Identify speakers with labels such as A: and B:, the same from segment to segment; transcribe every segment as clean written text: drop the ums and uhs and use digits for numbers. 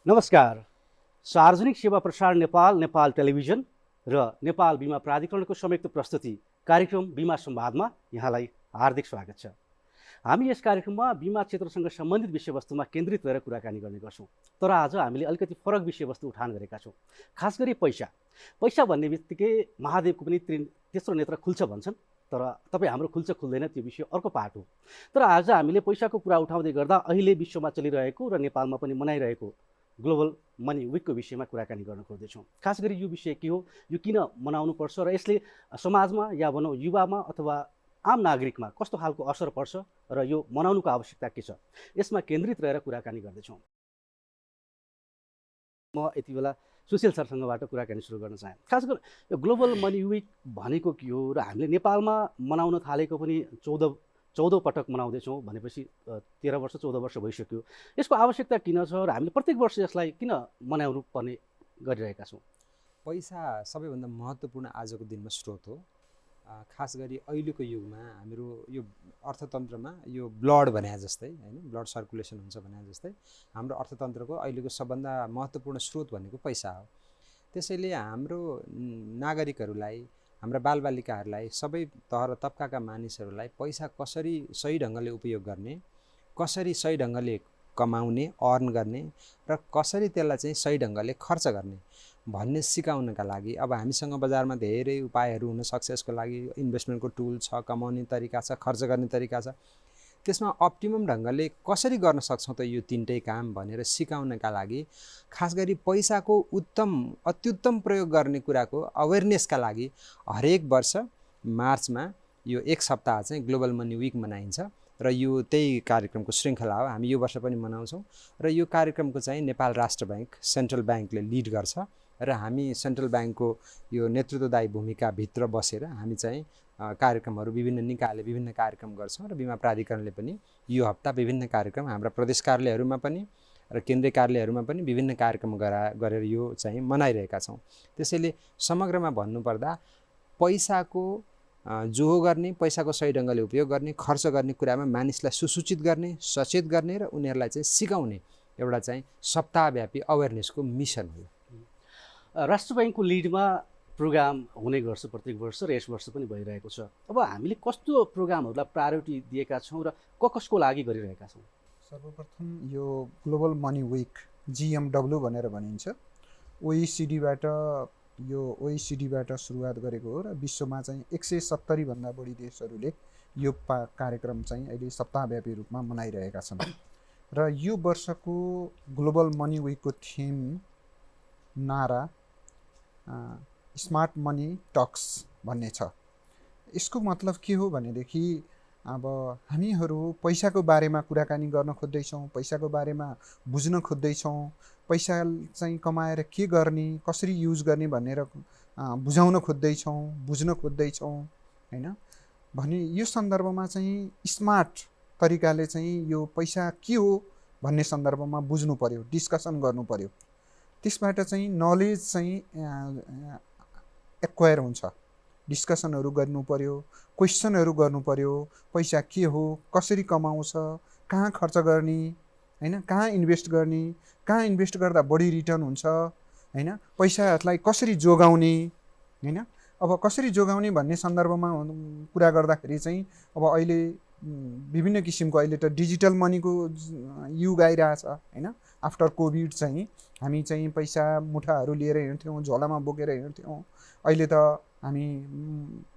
A: नमस्कार। सार्वजनिक सेवा प्रसारण नेपाल, नेपाल टेलिभिजन र नेपाल बीमा प्राधिकरणको संयुक्त प्रस्तुति कार्यक्रम बीमा संवादमा यहाँलाई हार्दिक स्वागत छ। हामी यस कार्यक्रममा बीमा क्षेत्रसँग सम्बन्धित विषयवस्तुमा केन्द्रित रहेर कुराकानी गर्ने गर्छौँ। तर आज हामीले अलिकति फरक विषयवस्तु उठान गरेका छौँ। खास गरी पैसा भन्ने बित्तिकै महादेवको पनि तेस्रो नेत्र खुल्छ भन्छन्, तर तपाईँ हाम्रो खुल्छ खुल्दैन त्यो विषय अर्को पार्ट हो। तर आज हामीले पैसाको कुरा उठाउँदै गर्दा अहिले विश्वमा चलिरहेको र नेपालमा पनि मनाइरहेको ग्लोबल मनी विकको विषयमा कुराकानी गर्न खोज्दैछौँ। खास गरी यो विषय के हो, यो किन मनाउनुपर्छ र यसले समाजमा या भनौँ युवामा अथवा आम नागरिकमा कस्तो खालको असर पर्छ र यो मनाउनुको आवश्यकता के छ, यसमा केन्द्रित रहेर कुराकानी गर्दैछौँ। म यति बेला सुशील सरसँगबाट कुराकानी सुरु गर्न चाहेँ। खास गरी यो ग्लोबल मनी विक भनेको के हो र हामीले नेपालमा मनाउन थालेको पनि 14 पटक मनाउँदैछौँ भनेपछि 13 वर्ष 14 वर्ष भइसक्यो। यसको आवश्यकता किन छ र हामीले प्रत्येक वर्ष यसलाई किन मनाउनु पर्ने गरिरहेका छौँ?
B: पैसा सबैभन्दा महत्त्वपूर्ण आजको दिनमा स्रोत हो। खास गरी अहिलेको युगमा हाम्रो यो अर्थतन्त्रमा यो ब्लड भने जस्तै हैन, ब्लड सर्कुलेसन हुन्छ भने जस्तै हाम्रो अर्थतन्त्रको अहिलेको सबभन्दा महत्त्वपूर्ण स्रोत भनेको पैसा हो। त्यसैले हाम्रो नागरिकहरूलाई, हाम्रा बालबालिकाहरूलाई, सबै तह र तबकाका मानिसहरूलाई पैसा कसरी सही ढङ्गले उपयोग गर्ने, कसरी सही ढङ्गले कमाउने, अर्न गर्ने र कसरी त्यसलाई चाहिँ सही ढङ्गले खर्च गर्ने भन्ने सिकाउनका लागि अब हामीसँग बजारमा धेरै उपायहरू हुन सक्छ। यसको लागि इन्भेस्टमेन्टको टुल छ, कमाउने तरिका छ, खर्च गर्ने तरिका छ। त्यसमा अप्टिमम ढङ्गले कसरी गर्न सक्छौँ त यो तीनटै काम भनेर सिकाउनका लागि खास गरी पैसाको अत्युत्तम प्रयोग गर्ने कुराको अवेरनेसका लागि हरेक वर्ष मार्चमा यो एक सप्ताह चाहिँ ग्लोबल मनी विक मनाइन्छ र यो त्यही कार्यक्रमको श्रृङ्खला हो। हामी यो वर्ष पनि मनाउँछौँ र यो कार्यक्रमको चाहिँ नेपाल राष्ट्र ब्याङ्क सेन्ट्रल ब्याङ्कले लिड गर्छ र हामी सेन्ट्रल ब्याङ्कको यो नेतृत्वदायी भूमिकाभित्र बसेर हामी चाहिँ कार्यक्रमहरू विभिन्न निकायले विभिन्न कार्यक्रम गर्छौँ र बीमा प्राधिकरणले पनि यो हप्ता विभिन्न कार्यक्रम हाम्रा प्रदेश कार्यालयहरूमा पनि र केन्द्रीय कार्यालयहरूमा पनि विभिन्न कार्यक्रम गरेर यो चाहिँ मनाइरहेका छौँ। त्यसैले समग्रमा भन्नुपर्दा पैसाको जोहो गर्ने, पैसाको सही ढङ्गले उपयोग गर्ने, खर्च गर्ने कुरामा मानिसलाई सुसूचित गर्ने, सचेत गर्ने र उनीहरूलाई चाहिँ सिकाउने एउटा चाहिँ सप्ताहव्यापी अवेरनेसको मिसन हो।
A: राष्ट्र ब्याङ्कको लिडमा प्रोग्राम हुने गर्छ प्रत्येक वर्ष र यस वर्ष पनि भइरहेको छ। अब हामीले कस्तो प्रोग्रामहरूलाई प्रायोरिटी दिएका छौँ र कसको लागि गरिरहेका छौँ?
C: सर्वप्रथम यो ग्लोबल मनी विक GMW भनेर भनिन्छ, OECD बाट सुरुवात गरेको हो र विश्वमा चाहिँ 170 भन्दा बढी देशहरूले यो कार्यक्रम चाहिँ अहिले सप्ताहव्यापी रूपमा मनाइरहेका छन्। र यो वर्षको ग्लोबल मनी विकको थिम नारा स्मार्ट मनी टक्स भन्ने छ। यसको मतलब के हो भनेदेखि अब हामीहरू पैसाको बारेमा कुराकानी गर्न खोज्दैछौँ, पैसाको बारेमा बुझ्न खोज्दैछौँ, पैसा चाहिँ कमाएर के गर्ने, कसरी युज गर्ने भनेर बुझाउन खोज्दैछौँ, बुझ्न खोज्दैछौँ हैन भने यो सन्दर्भमा चाहिँ स्मार्ट तरिकाले चाहिँ यो पैसा के हो भन्ने सन्दर्भमा बुझ्नु पर्यो, डिस्कसन गर्नु पर्यो। त्यसबाट चाहिँ नलेज चाहिँ एक्वायर हुन्छ, डिस्कसनहरू गर्नु पर्यो, क्वेसनहरू गर्नु पर्यो। पैसा के हो, कसरी कमाउँछ, कहाँ खर्च गर्ने हैन, कहाँ इन्भेस्ट गर्ने, कहाँ इन्भेस्ट गर्दा बढी रिटर्न हुन्छ हैन, पैसालाई कसरी जोगाउने हैन। अब कसरी जोगाउने भन्ने सन्दर्भमा कुरा गर्दाखेरि चाहिँ अब अहिले विभिन्न किसिमको अहिले त डिजिटल मनीको युग आइरहेछ हैन। आफ्टर कोभिड चाहिँ हामी चाहिँ पैसा मुठाहरू लिएर हिँड्थ्यौँ, झोलामा बोकेर हिँड्थ्यौँ। अहिले त हामी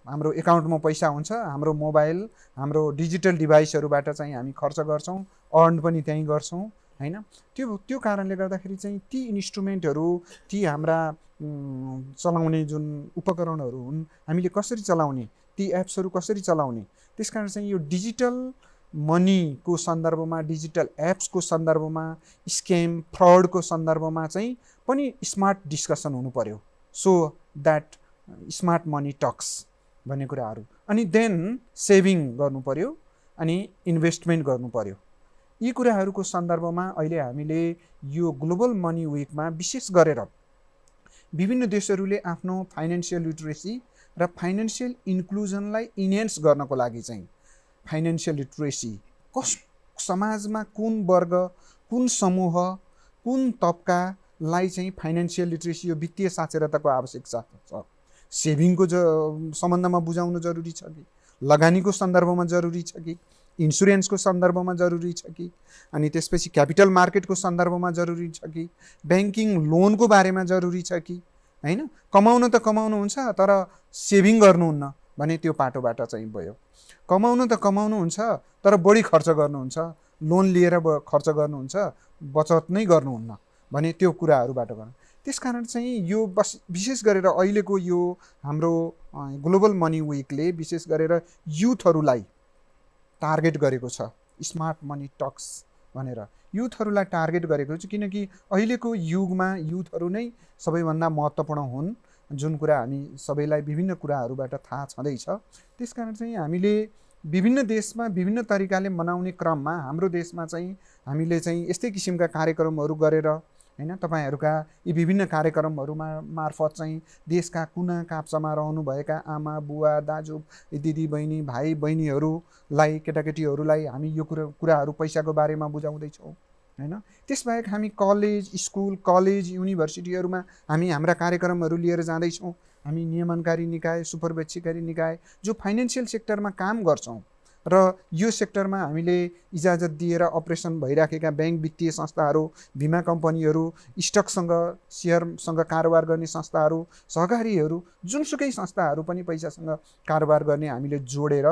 C: हाम्रो एकाउन्टमा पैसा हुन्छ, हाम्रो मोबाइल, हाम्रो डिजिटल डिभाइसहरूबाट चाहिँ हामी खर्च गर्छौँ, अर्न पनि त्यहीँ गर्छौँ हैन। त्यो कारणले गर्दाखेरि चाहिँ ती इन्स्ट्रुमेन्टहरू, ती हाम्रा चलाउने जुन उपकरणहरू हुन् हामीले कसरी चलाउने, ती एप्सहरू कसरी चलाउने, त्यसकारण चाहिँ यो डिजिटल मनीको सन्दर्भमा, डिजिटल एप्सको सन्दर्भमा, स्क्याम फ्रडको सन्दर्भमा चाहिँ पनि स्मार्ट डिस्कसन हुनु पर्यो। So that smart money talks भन्ने कुराहरू। अनि देन सेभिङ गर्नु पर्यो अनि इन्भेस्टमेन्ट गर्नु पर्यो। यी कुराहरूको सन्दर्भमा अहिले हामीले यो ग्लोबल मनी विकमा विशेष गरेर विभिन्न देशहरूले आफ्नो फाइनेन्सियल लिटरेसी र फाइनेन्सियल इन्क्लुजनलाई इन्हेन्स गर्नको लागि चाहिँ फाइनेन्सियल लिटरेसी समाजमा कुन वर्ग, कुन समूह कुन तबकालाई चाहिँ फाइनेन्सियल लिट्रेसी यो वित्तीय साक्षरताको आवश्यकता छ। सेभिङको सम्बन्धमा बुझाउनु जरुरी छ कि, लगानीको सन्दर्भमा जरुरी छ कि, इन्सुरेन्सको सन्दर्भमा जरुरी छ कि, अनि त्यसपछि क्यापिटल मार्केटको सन्दर्भमा जरुरी छ कि, ब्याङ्किङ लोनको बारेमा जरुरी छ कि, हैन। कमाउन त कमाउनुहुन्छ तर सेभिङ गर्नुहुन्न भने त्यो पाटोबाट चाहिँ भयो। कमाउनु त कमाउनुहुन्छ तर बढी खर्च गर्नुहुन्छ, लोन लिएर खर्च गर्नुहुन्छ, बचत नै गर्नुहुन्न भने त्यो कुराहरूबाट गर्नु। त्यसकारण चाहिँ यो विशेष गरेर अहिलेको यो हाम्रो ग्लोबल मनी विकले विशेष गरेर युथहरूलाई टार्गेट गरेको छ, स्मार्ट मनी टक्स भनेर युथहरूलाई टार्गेट गरेको छ। किनकि अहिलेको युगमा युथहरू नै सबैभन्दा महत्त्वपूर्ण हुन्, जुन कुरा हामी सबैलाई विभिन्न कुराहरूबाट थाहा छँदैछ। त्यसकारण चाहिँ हामीले विभिन्न देशमा विभिन्न तरिकाले मनाउने क्रममा हाम्रो देशमा चाहिँ हामीले चाहिँ यस्तै किसिमका कार्यक्रमहरू गरेर, हैन, तपाईँहरूका यी विभिन्न कार्यक्रमहरूमा मार्फत चाहिँ देशका कुना काप्चामा रहनुभएका आमा बुवा दाजु दिदी बहिनी भाइ बहिनीहरूलाई केटाकेटीहरूलाई हामी यो कुराहरू पैसाको बारेमा बुझाउँदैछौँ, हैन। त्यसबाहेक हामी स्कुल कलेज युनिभर्सिटीहरूमा हामी हाम्रा कार्यक्रमहरू लिएर जाँदैछौँ। हामी नियमनकारी निकाय सुपरभिजनकारी निकाय जो फाइनेन्सियल सेक्टरमा काम गर्छौँ र यो सेक्टरमा हामीले इजाजत दिएर अपरेसन भइराखेका ब्याङ्क वित्तीय संस्थाहरू, बिमा कम्पनीहरू, स्टकसँग सेयरसँग कारोबार गर्ने संस्थाहरू, सहकारीहरू, जुनसुकै संस्थाहरू पनि पैसासँग कारोबार गर्ने हामीले जोडेर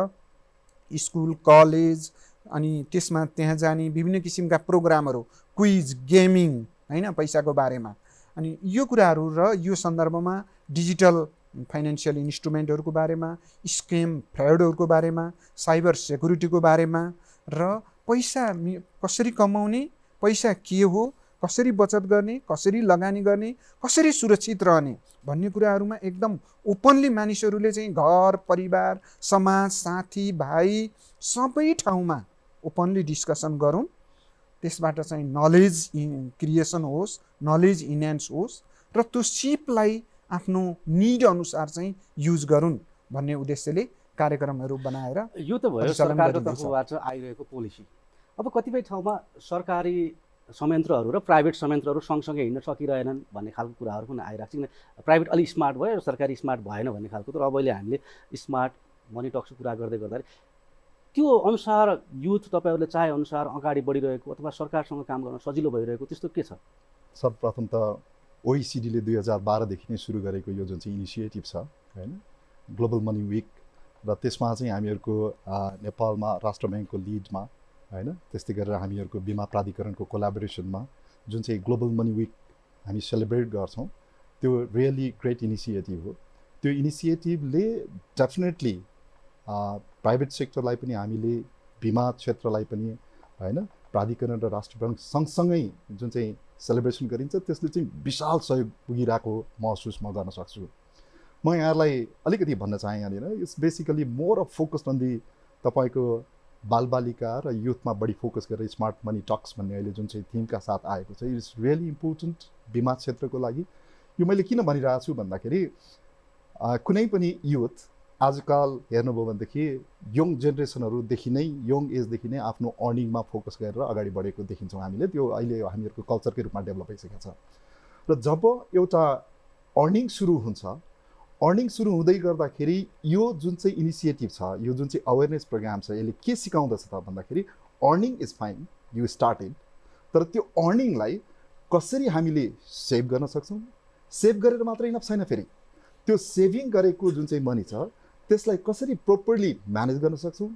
C: स्कुल कलेज अनि त्यसमा त्यहाँ जाने विभिन्न किसिमका प्रोग्रामहरू, क्विज, गेमिङ, हैन, पैसाको बारेमा, अनि यो कुराहरू र यो सन्दर्भमा डिजिटल फाइनेन्सियल इन्स्ट्रुमेन्टहरूको बारेमा, स्केम फ्रडहरूको बारेमा, साइबर सेक्युरिटीको बारेमा र पैसा कसरी कमाउने, पैसा के हो, कसरी बचत गर्ने, कसरी लगानी गर्ने, कसरी सुरक्षित रहने भन्ने कुराहरूमा एकदम ओपनली मानिसहरूले चाहिँ घर परिवार समाज साथी भाइ सबै ठाउँमा ओपनली डिस्कसन गरौँ। त्यसबाट चाहिँ नलेज क्रिएसन होस्, नलेज इन्हान्स होस् र त्यो सिपलाई आफ्नो निड अनुसार चाहिँ युज गरून् भन्ने उद्देश्यले कार्यक्रमहरू बनाएर
A: यो त भयो सरकारको तर्फबाट आइरहेको पोलिसी। अब कतिपय ठाउँमा सरकारी संयन्त्रहरू र प्राइभेट संयन्त्रहरू सँगसँगै हिँड्न सकिरहेनन् भन्ने खालको कुराहरू पनि आइरहेको छ। किन प्राइभेट अलि स्मार्ट भयो र सरकारी स्मार्ट भएन भन्ने खालको। तर अब अहिले हामीले स्मार्ट मनी टक्सको कुरा गर्दै गर्दाखेरि त्यो अनुसार युथ तपाईँहरूले चाहे अनुसार अगाडि बढिरहेको अथवा सरकारसँग काम गर्न सजिलो भइरहेको त्यस्तो के छ?
D: सर्वप्रथम त ओइसिडीले 2012देखि नै सुरु गरेको यो जुन चाहिँ इनिसिएटिभ छ, हैन, ग्लोबल मनी विक, र त्यसमा चाहिँ हामीहरूको नेपालमा राष्ट्र ब्याङ्कको लिडमा, हैन, त्यस्तै गरेर हामीहरूको बिमा प्राधिकरणको कोलाबोरेसनमा जुन चाहिँ ग्लोबल मनी विक हामी सेलिब्रेट गर्छौँ, त्यो रियली ग्रेट इनिसिएटिभ हो। त्यो इनिसिएटिभले डेफिनेटली प्राइभेट सेक्टरलाई पनि हामीले बिमा क्षेत्रलाई पनि, हैन, प्राधिकरण र राष्ट्र ब्याङ्क सँगसँगै जुन चाहिँ सेलिब्रेसन गरिन्छ त्यसले चाहिँ विशाल सहयोग पुगिरहेको महसुस म गर्न सक्छु। म यहाँलाई अलिकति भन्न चाहेँ यहाँनिर, it's basically more of focused on the तपाईँको बालबालिका र युथमा बढी फोकस गरेर स्मार्ट मनी टक्स भन्ने अहिले जुन चाहिँ थिमका साथ आएको छ, इट्स रियली इम्पोर्टेन्ट बिमा क्षेत्रको लागि। यो मैले किन भनिरहेको छु भन्दाखेरि कुनै पनि युथ आजकल हेर्नुभयो भनेदेखि यङ जेनेरेसनहरूदेखि नै यङ एजदेखि नै आफ्नो अर्निङमा फोकस गरेर अगाडि बढेको देखिन्छौँ हामीले। त्यो अहिले हामीहरूको कल्चरकै रूपमा डेभलप भइसकेको छ। र जब एउटा अर्निङ सुरु हुन्छ, अर्निङ सुरु हुँदै गर्दाखेरि यो जुन चाहिँ इनिसिएटिभ छ, यो जुन चाहिँ अवेरनेस प्रोग्राम छ, यसले के सिकाउँदछ त भन्दाखेरि earning is fine, you started, तर त्यो अर्निङलाई कसरी हामीले सेभ गर्न सक्छौँ, सेभ गरेर मात्रै इनफ छैन, फेरि त्यो सेभिङ गरेको जुन चाहिँ मनी छ त्यसलाई कसरी प्रोपरली म्यानेज गर्न सक्छौँ,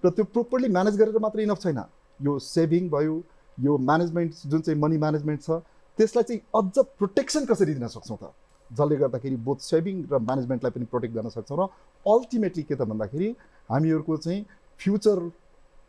D: र त्यो प्रोपरली म्यानेज गरेर मात्रै इनफ छैन, यो सेभिङ भयो, यो म्यानेजमेन्ट जुन चाहिँ मनी म्यानेजमेन्ट छ त्यसलाई चाहिँ अझ प्रोटेक्सन कसरी दिन सक्छौँ त, जसले गर्दाखेरि बोथ सेभिङ र म्यानेजमेन्टलाई पनि प्रोटेक्ट गर्न सक्छौँ, र अल्टिमेटली के त भन्दाखेरि हामीहरूको चाहिँ फ्युचर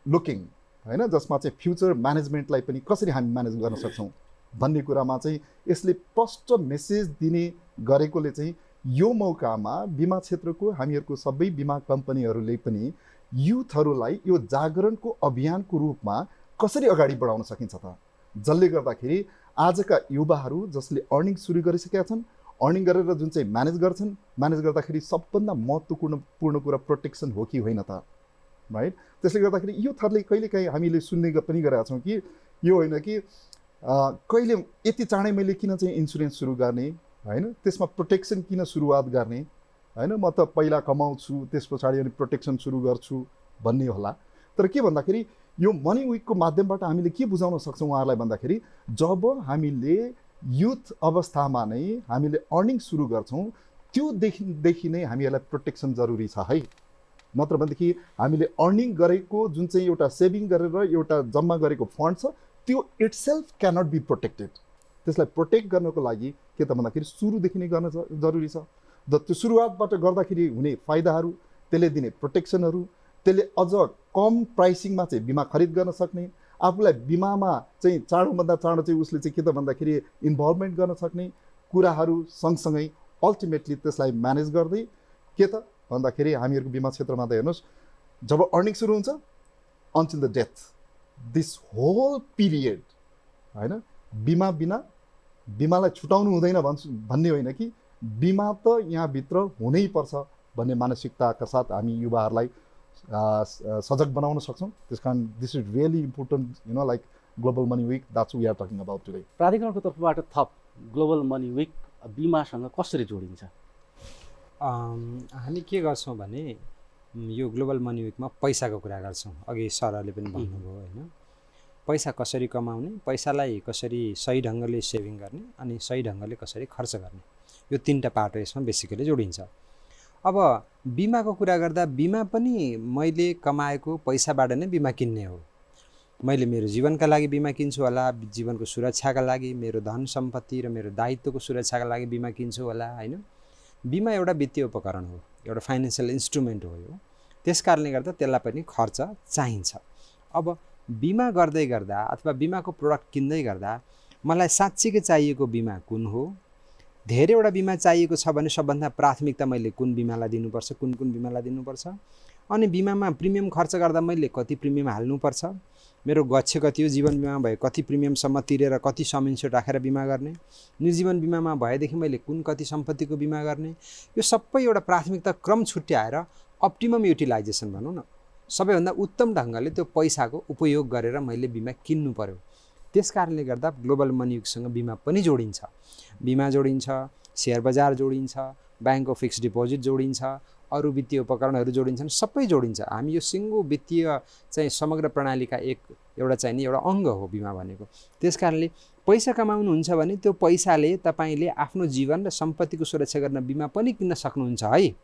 D: लुकिङ, हैन, जसमा चाहिँ फ्युचर म्यानेजमेन्टलाई पनि कसरी हामी म्यानेज गर्न सक्छौँ भन्ने कुरामा चाहिँ यसले स्पष्ट मेसेज दिने गरेकोले चाहिँ यो मौकामा बिमा क्षेत्रको हामीहरूको सबै बिमा कम्पनीहरूले पनि युथहरूलाई यो जागरणको अभियानको रूपमा कसरी अगाडि बढाउन सकिन्छ त, जसले गर्दाखेरि आजका युवाहरू जसले अर्निङ सुरु गरिसकेका छन्, अर्निङ गरेर जुन चाहिँ म्यानेज गर्छन्, म्यानेज गर्दाखेरि सबभन्दा महत्त्वपूर्ण कुरा प्रोटेक्सन हो कि होइन त, राइट। त्यसले गर्दाखेरि युथहरूले कहिलेकाहीँ हामीले सुन्ने पनि गरेका छौँ कि यो होइन कि कहिले यति चाँडै मैले किन चाहिँ इन्सुरेन्स सुरु गर्ने होइन, त्यसमा प्रोटेक्सन किन सुरुवात गर्ने होइन, म त पहिला कमाउँछु त्यस पछाडि अनि प्रोटेक्सन सुरु गर्छु भन्ने होला। तर के भन्दाखेरि यो मनी विकको माध्यमबाट हामीले के बुझाउन सक्छौँ उहाँहरूलाई भन्दाखेरि जब हामीले युथ अवस्थामा नै हामीले अर्निङ सुरु गर्छौँ त्योदेखि नै हामीहरूलाई प्रोटेक्सन जरुरी छ है। नत्र भनेदेखि हामीले अर्निङ गरेको जुन चाहिँ एउटा सेभिङ गरेर एउटा जम्मा गरेको फन्ड छ त्यो इट्सेल्फ क्यानट बी प्रोटेक्टेड। त्यसलाई प्रोटेक्ट गर्नको लागि के त भन्दाखेरि सुरुदेखि नै गर्न जरुरी छ। त्यो सुरुवातबाट गर्दाखेरि हुने फाइदाहरू, त्यसले दिने प्रोटेक्सनहरू, त्यसले अझ कम प्राइसिङमा चाहिँ बिमा खरिद गर्न सक्ने, आफूलाई बिमामा चाहिँ चाँडोभन्दा चाँडो चाहिँ उसले चाहिँ के त भन्दाखेरि इन्भल्भमेन्ट गर्न सक्ने कुराहरू सँगसँगै अल्टिमेटली त्यसलाई म्यानेज गर्दै के त भन्दाखेरि हामीहरूको बिमा क्षेत्रमा त हेर्नुहोस् जब अर्निङ सुरु हुन्छ until the death this whole period होइन, बिमा बिना बिमालाई छुटाउनु हुँदैन भन्ने होइन कि बिमा त यहाँभित्र हुनैपर्छ भन्ने मानसिकताका साथ हामी युवाहरूलाई सजग बनाउन सक्छौँ। त्यस कारण this is really important you know like global money week that's we are talking about today.
A: प्राधिकरणको तर्फबाट थप ग्लोबल मनी विक बिमासँग कसरी जोडिन्छ?
B: हामी के गर्छौँ भने यो ग्लोबल मनी विकमा पैसाको कुरा गर्छौँ। अघि सरहरूले पनि भन्नुभयो होइन, पैसा कसरी कमाउने, पैसालाई कसरी सही ढङ्गले सेभिङ गर्ने अनि सही ढङ्गले कसरी खर्च गर्ने, यो तीनटा पाटो यसमा बेसिकली जोडिन्छ। अब बिमाको कुरा गर्दा बिमा पनि मैले कमाएको पैसाबाट नै बिमा किन्ने हो। मैले मेरो जीवनका लागि बिमा किन्छु होला, जीवनको सुरक्षाका लागि, मेरो धन सम्पत्ति र मेरो दायित्वको सुरक्षाका लागि बिमा किन्छु होला होइन। बिमा एउटा वित्तीय उपकरण हो, एउटा फाइनेन्सियल इन्स्ट्रुमेन्ट हो यो, त्यस कारणले गर्दा त्यसलाई पनि खर्च चाहिन्छ। अब बिमा गर्दै गर्दा अथवा बिमाको प्रोडक्ट किन्दै गर्दा मलाई साँच्चीकै चाहिएको बिमा कुन हो, धेरैवटा बिमा चाहिएको छ भने सबभन्दा प्राथमिकता मैले कुन बिमालाई दिनुपर्छ, कुन कुन बिमालाई दिनुपर्छ, अनि बिमामा प्रिमियम खर्च गर्दा मैले कति प्रिमियम हाल्नुपर्छ, मेरो गच्छ कति हो, जीवन बिमा भए कति प्रिमियमसम्म तिरेर कति समिन्सो राखेर बिमा गर्ने, निर्जीवन बिमामा भएदेखि मैले कुन कति सम्पत्तिको बिमा गर्ने, यो सबै एउटा प्राथमिकता क्रम छुट्याएर अप्टिमम युटिलाइजेसन भनौँ न, सबैभन्दा उत्तम ढङ्गले त्यो पैसाको उपयोग गरेर मैले बिमा किन्नु पर्यो। त्यस कारणले गर्दा ग्लोबल मनी विकसँग बिमा पनि जोडिन्छ, बिमा जोडिन्छ, सेयर बजार जोडिन्छ, ब्याङ्क अफ फिक्स्ड डिपोजिट जोडिन्छ, अरू वित्तीय उपकरणहरू जोडिन्छन्, सबै जोडिन्छ। हामी यो सिङ्गो वित्तीय चाहिँ समग्र प्रणालीका एउटा चाहिँ नि एउटा अङ्ग हो बिमा भनेको। त्यस कारणले पैसा कमाउनुहुन्छ भने त्यो पैसाले तपाईँले आफ्नो जीवन र सम्पत्तिको सुरक्षा गर्न बिमा पनि किन्न सक्नुहुन्छ है।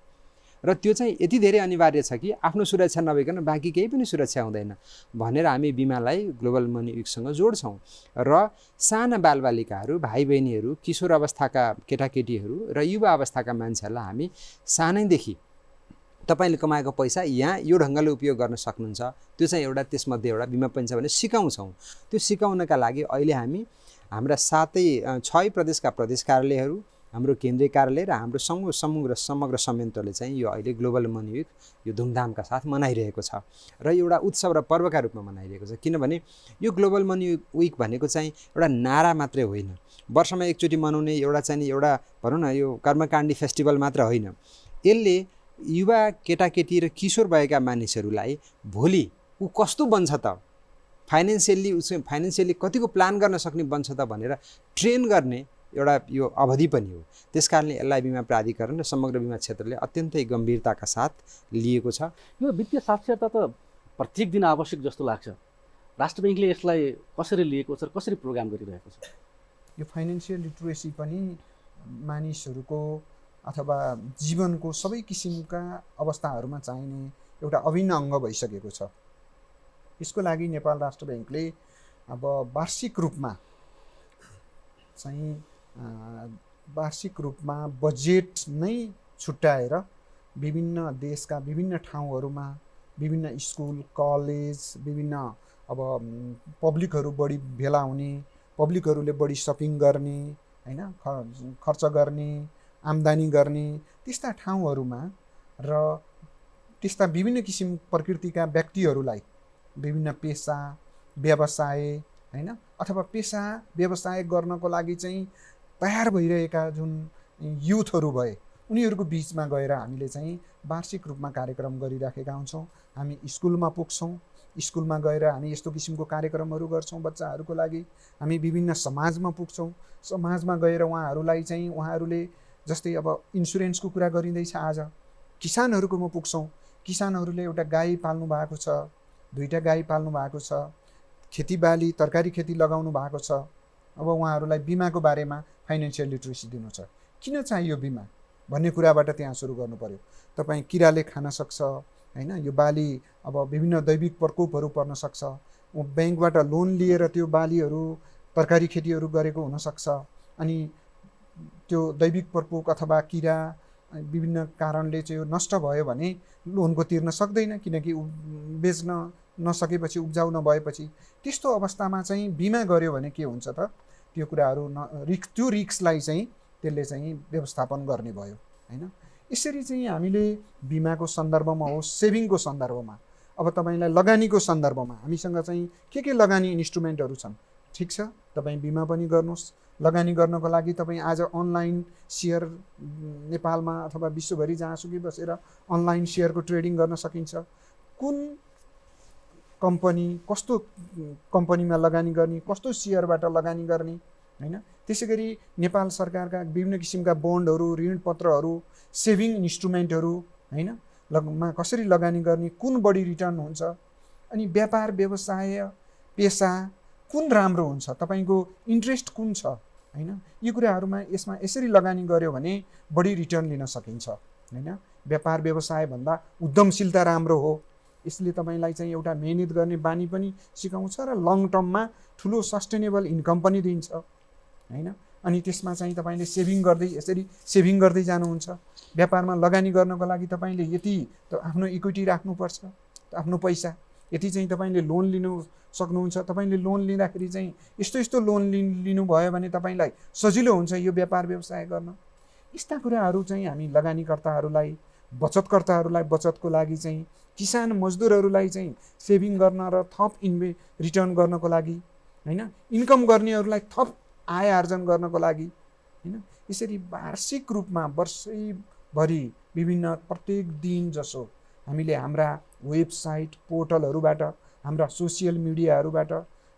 B: र त्यो चाहिँ यति धेरै अनिवार्य छ कि आफ्नो सुरक्षा नभइकन बाँकी केही पनि सुरक्षा हुँदैन भनेर हामी बिमालाई ग्लोबल मनी विकसँग जोड्छौँ। र साना बालबालिकाहरू, भाइ बहिनीहरू, किशोर अवस्थाका केटाकेटीहरू र युवा अवस्थाका मान्छेहरूलाई हामी सानैदेखि तपाईँले कमाएको पैसा यहाँ यो ढङ्गले उपयोग गर्न सक्नुहुन्छ, त्यो चाहिँ एउटा त्यसमध्ये एउटा बिमा पनि छ भने सिकाउँछौँ। त्यो सिकाउनका लागि अहिले हामी हाम्रा 6 प्रदेशका प्रदेश कार्यालयहरू, हाम्रो केन्द्रीय कार्यालय र हाम्रो समग्र संयन्त्रले चाहिँ यो अहिले ग्लोबल मनी विक यो धुमधामका साथ मनाइरहेको छ र एउटा उत्सव र पर्वका रूपमा मनाइरहेको छ। किनभने यो ग्लोबल मनी विक भनेको चाहिँ एउटा नारा मात्रै होइन, वर्षमा एकचोटि मनाउने एउटा चाहिँ एउटा भनौँ न यो कर्मकाण्डी फेस्टिभल मात्र होइन। यसले युवा केटाकेटी र किशोर भएका मानिसहरूलाई भोलि ऊ कस्तो बन्छ त, फाइनेन्सियली कतिको प्लान गर्न सक्ने बन्छ त भनेर ट्रेन गर्ने एउटा यो अवधि पनि हो। त्यस कारणले यसलाई बिमा प्राधिकरण र समग्र बिमा क्षेत्रले अत्यन्तै गम्भीरताका साथ लिएको छ।
A: यो वित्तीय साक्षरता त प्रत्येक दिन आवश्यक जस्तो लाग्छ। राष्ट्र ब्याङ्कले यसलाई कसरी लिएको छ र कसरी प्रोग्राम गरिरहेको छ?
C: यो फाइनेन्सियल लिटरेसी पनि मानिसहरूको अथवा जीवनको सबै किसिमका अवस्थाहरूमा चाहिने एउटा अभिन्न अङ्ग भइसकेको छ। यसको लागि नेपाल राष्ट्र ब्याङ्कले अब वार्षिक रूपमा बजेट नै छुट्याएर विभिन्न देशका विभिन्न ठाउँहरूमा विभिन्न स्कुल, कलेज, विभिन्न अब पब्लिकहरू बढी भेला हुने, पब्लिकहरूले बढी सपिङ गर्ने होइन, खर्च गर्ने, आम्दानी गर्ने त्यस्ता ठाउँहरूमा र त्यस्ता विभिन्न किसिम प्रकृतिका व्यक्तिहरूलाई विभिन्न पेसा, व्यवसाय होइन अथवा पेसा व्यवसाय गर्नको लागि चाहिँ तयार भइरहेका जुन युथहरू भए उनीहरूको बिचमा गएर हामीले चाहिँ वार्षिक रूपमा कार्यक्रम गरिराखेका हुन्छौँ। हामी स्कुलमा पुग्छौँ, स्कुलमा गएर हामी यस्तो किसिमको कार्यक्रमहरू गर्छौँ बच्चाहरूको लागि, हामी विभिन्न समाजमा पुग्छौँ, समाजमा गएर उहाँहरूलाई चाहिँ उहाँहरूले जस्तै अब इन्सुरेन्सको कुरा गरिँदैछ आज, किसानहरूकोमा पुग्छौँ, किसानहरूले एउटा गाई पाल्नु भएको छ, 2टा गाई पाल्नु भएको छ, खेतीबाली तरकारी खेती लगाउनु भएको छ, अब उहाँहरूलाई बिमाको बारेमा फाइनेन्सियल लिटरेसी दिनु छ। किन चाहियो बिमा भन्ने कुराबाट त्यहाँ सुरु गर्नु पर्यो। तपाईँ किराले खान सक्छ हैन, यो बाली अब विभिन्न दैविक प्रकोपहरू पर्न सक्छ, ब्याङ्कबाट लोन लिएर त्यो बालीहरू तरकारी खेतीहरू गरेको हुनसक्छ, अनि त्यो दैविक प्रकोप अथवा किरा विभिन्न कारणले चाहिँ यो नष्ट भयो भने लोनको तिर्न सक्दैन, किनकि बेच्न नसकेपछि उब्जाउ नभएपछि त्यस्तो अवस्थामा चाहिँ बिमा गर्यो भने के हुन्छ त, त्यो कुराहरू त्यो रिस्कलाई चाहिँ त्यसले चाहिँ व्यवस्थापन गर्ने भयो हैन। यसरी चाहिँ हामीले बिमाको सन्दर्भमा होस्, सेभिङको सन्दर्भमा, अब तपाईँलाई लगानीको सन्दर्भमा हामीसँग चाहिँ के लगानी इन्स्ट्रुमेन्टहरू छन्, ठिक छ, तपाईँ बिमा पनि गर्नुहोस्। लगानी गर्नको लागि तपाईँ आज अनलाइन सेयर नेपालमा अथवा विश्वभरि जहाँसुकै बसेर अनलाइन सेयरको ट्रेडिङ गर्न सकिन्छ। कुन कम्पनी, कस्तो कम्पनीमा लगानी गर्ने, कस्तो सेयरबाट लगानी गर्ने हैन। त्यसै गरी नेपाल सरकारका विभिन्न किसिमका बन्डहरू, ऋणपत्रहरू, सेभिङ इन्स्ट्रुमेन्टहरू हैन मा कसरी लगानी गर्ने, कुन बढी रिटर्न हुन्छ, अनि व्यापार व्यवसाय पेसा कुन राम्रो हुन्छ, तपाईँको इन्ट्रेस्ट कुन छ हैन, यो कुराहरूमा यसमा यसरी लगानी गर्यो भने बढी रिटर्न लिन सकिन्छ हैन। व्यापार व्यवसाय भन्दा उद्यमशीलता राम्रो हो, यसले तपाईँलाई चाहिँ एउटा मेहनत गर्ने बानी पनि सिकाउँछ र लङ टर्ममा ठुलो सस्टेनेबल इन्कम पनि दिन्छ हैन। अनि त्यसमा चाहिँ तपाईँले सेभिङ गर्दै यसरी सेभिङ गर्दै जानुहुन्छ। व्यापारमा लगानी गर्नको लागि तपाईँले यति आफ्नो इक्विटी राख्नुपर्छ, आफ्नो पैसा यति चाहिँ तपाईँले लोन लिनु सक्नुहुन्छ। तपाईँले लोन लिँदाखेरि चाहिँ यस्तो लोन लिनुभयो भने तपाईँलाई सजिलो हुन्छ यो व्यापार व्यवसाय गर्न। यस्ता कुराहरू चाहिँ हामी लगानीकर्ताहरूलाई, बचतकर्ताहरूलाई बचतको लागि चाहिँ, किसान मजदुरहरूलाई चाहिँ सेभिङ गर्न र थप रिटर्न गर्नको लागि हैन, इन्कम गर्नेहरूलाई थप आय आर्जन गर्नको लागि हैन। यसरी वार्षिक रूपमा वर्षैभरि विभिन्न प्रत्येक दिन जसो हामीले हाम्रा वेबसाइट पोर्टलहरूबाट, हाम्रा सोसियल मिडियाहरूबाट,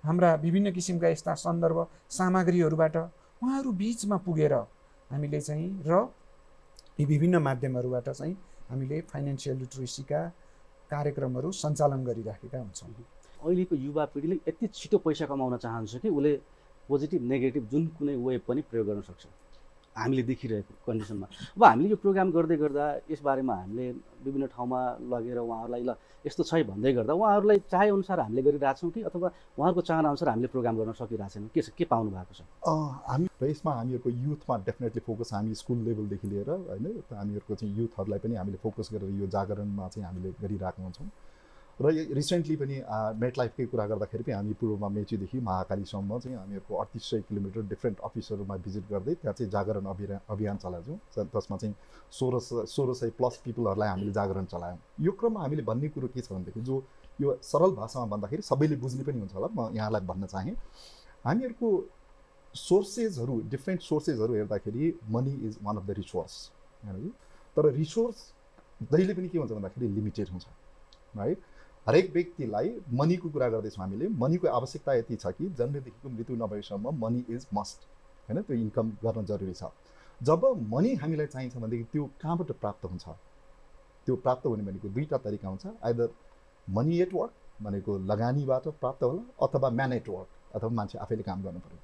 C: हाम्रा विभिन्न किसिमका यस्ता सन्दर्भ सामग्रीहरूबाट उहाँहरू बिचमा पुगेर हामीले चाहिँ र यी विभिन्न माध्यमहरूबाट चाहिँ हामीले फाइनेन्सियल लिटरेसीका कार्यक्रमहरू सञ्चालन गरिराखेका हुन्छौँ।
A: अहिलेको युवा पिँढीले यति छिटो पैसा कमाउन चाहन्छ कि उसले पोजिटिभ नेगेटिभ जुन कुनै वेब पनि प्रयोग गर्न सक्छ हामीले देखिरहेको कन्डिसनमा। अब हामीले यो प्रोग्राम गर्दै गर्दा यसबारेमा हामीले विभिन्न ठाउँमा लगेर उहाँहरूलाई ल यस्तो छै भन्दै गर्दा उहाँहरूलाई चाहेअनुसार हामीले गरिरहेछौँ कि अथवा उहाँहरूको चाहनाअनुसार हामीले प्रोग्राम गर्न सकिरहेको छैनौँ, के पाउनु भएको छ?
D: हामी र यसमा हामीहरूको युथमा डेफिनेटली फोकस, हामी स्कुल लेभलदेखि लिएर होइन हामीहरूको चाहिँ युथहरूलाई पनि हामीले फोकस गरेर यो जागरणमा चाहिँ हामीले गरिरहेको हुन्छौँ। र रिसेन्टली पनि मेटलाइफकै कुरा गर्दाखेरि पनि हामी पूर्वमा मेचीदेखि महाकालीसम्म चाहिँ हामीहरूको 3800 किलोमिटर डिफ्रेन्ट अफिसहरूमा भिजिट गर्दै त्यहाँ चाहिँ जागरण अभियान चलाउँछौँ। त्यसमा चाहिँ 1600 प्लस पिपलहरूलाई हामीले जागरण चलायौँ। यो क्रममा हामीले भन्ने कुरो के छ भनेदेखि, जो यो सरल भाषामा भन्दाखेरि सबैले बुझ्ने पनि हुन्छ होला, म यहाँलाई भन्न चाहेँ, हामीहरूको सोर्सेसहरू, डिफ्रेन्ट सोर्सेसहरू हेर्दाखेरि money is one of the resource होइन। तर रिसोर्स जहिले पनि के हुन्छ भन्दाखेरि लिमिटेड हुन्छ राइट। हरेक व्यक्तिलाई मनीको कुरा गर्दैछौँ हामीले, मनीको आवश्यकता यति छ कि जन्मेदेखिको मृत्यु नभएसम्म मनी इज मस्ट होइन, त्यो इन्कम गर्न जरुरी छ। जब मनी हामीलाई चाहिन्छ भनेदेखि त्यो कहाँबाट प्राप्त हुन्छ? त्यो प्राप्त हुने भनेको दुईवटा तरिका हुन्छ, आइदर मनी एट वर्क भनेको लगानीबाट प्राप्त होला, अथवा म्यान एट वर्क अथवा मान्छे आफैले काम गर्नु पर्यो।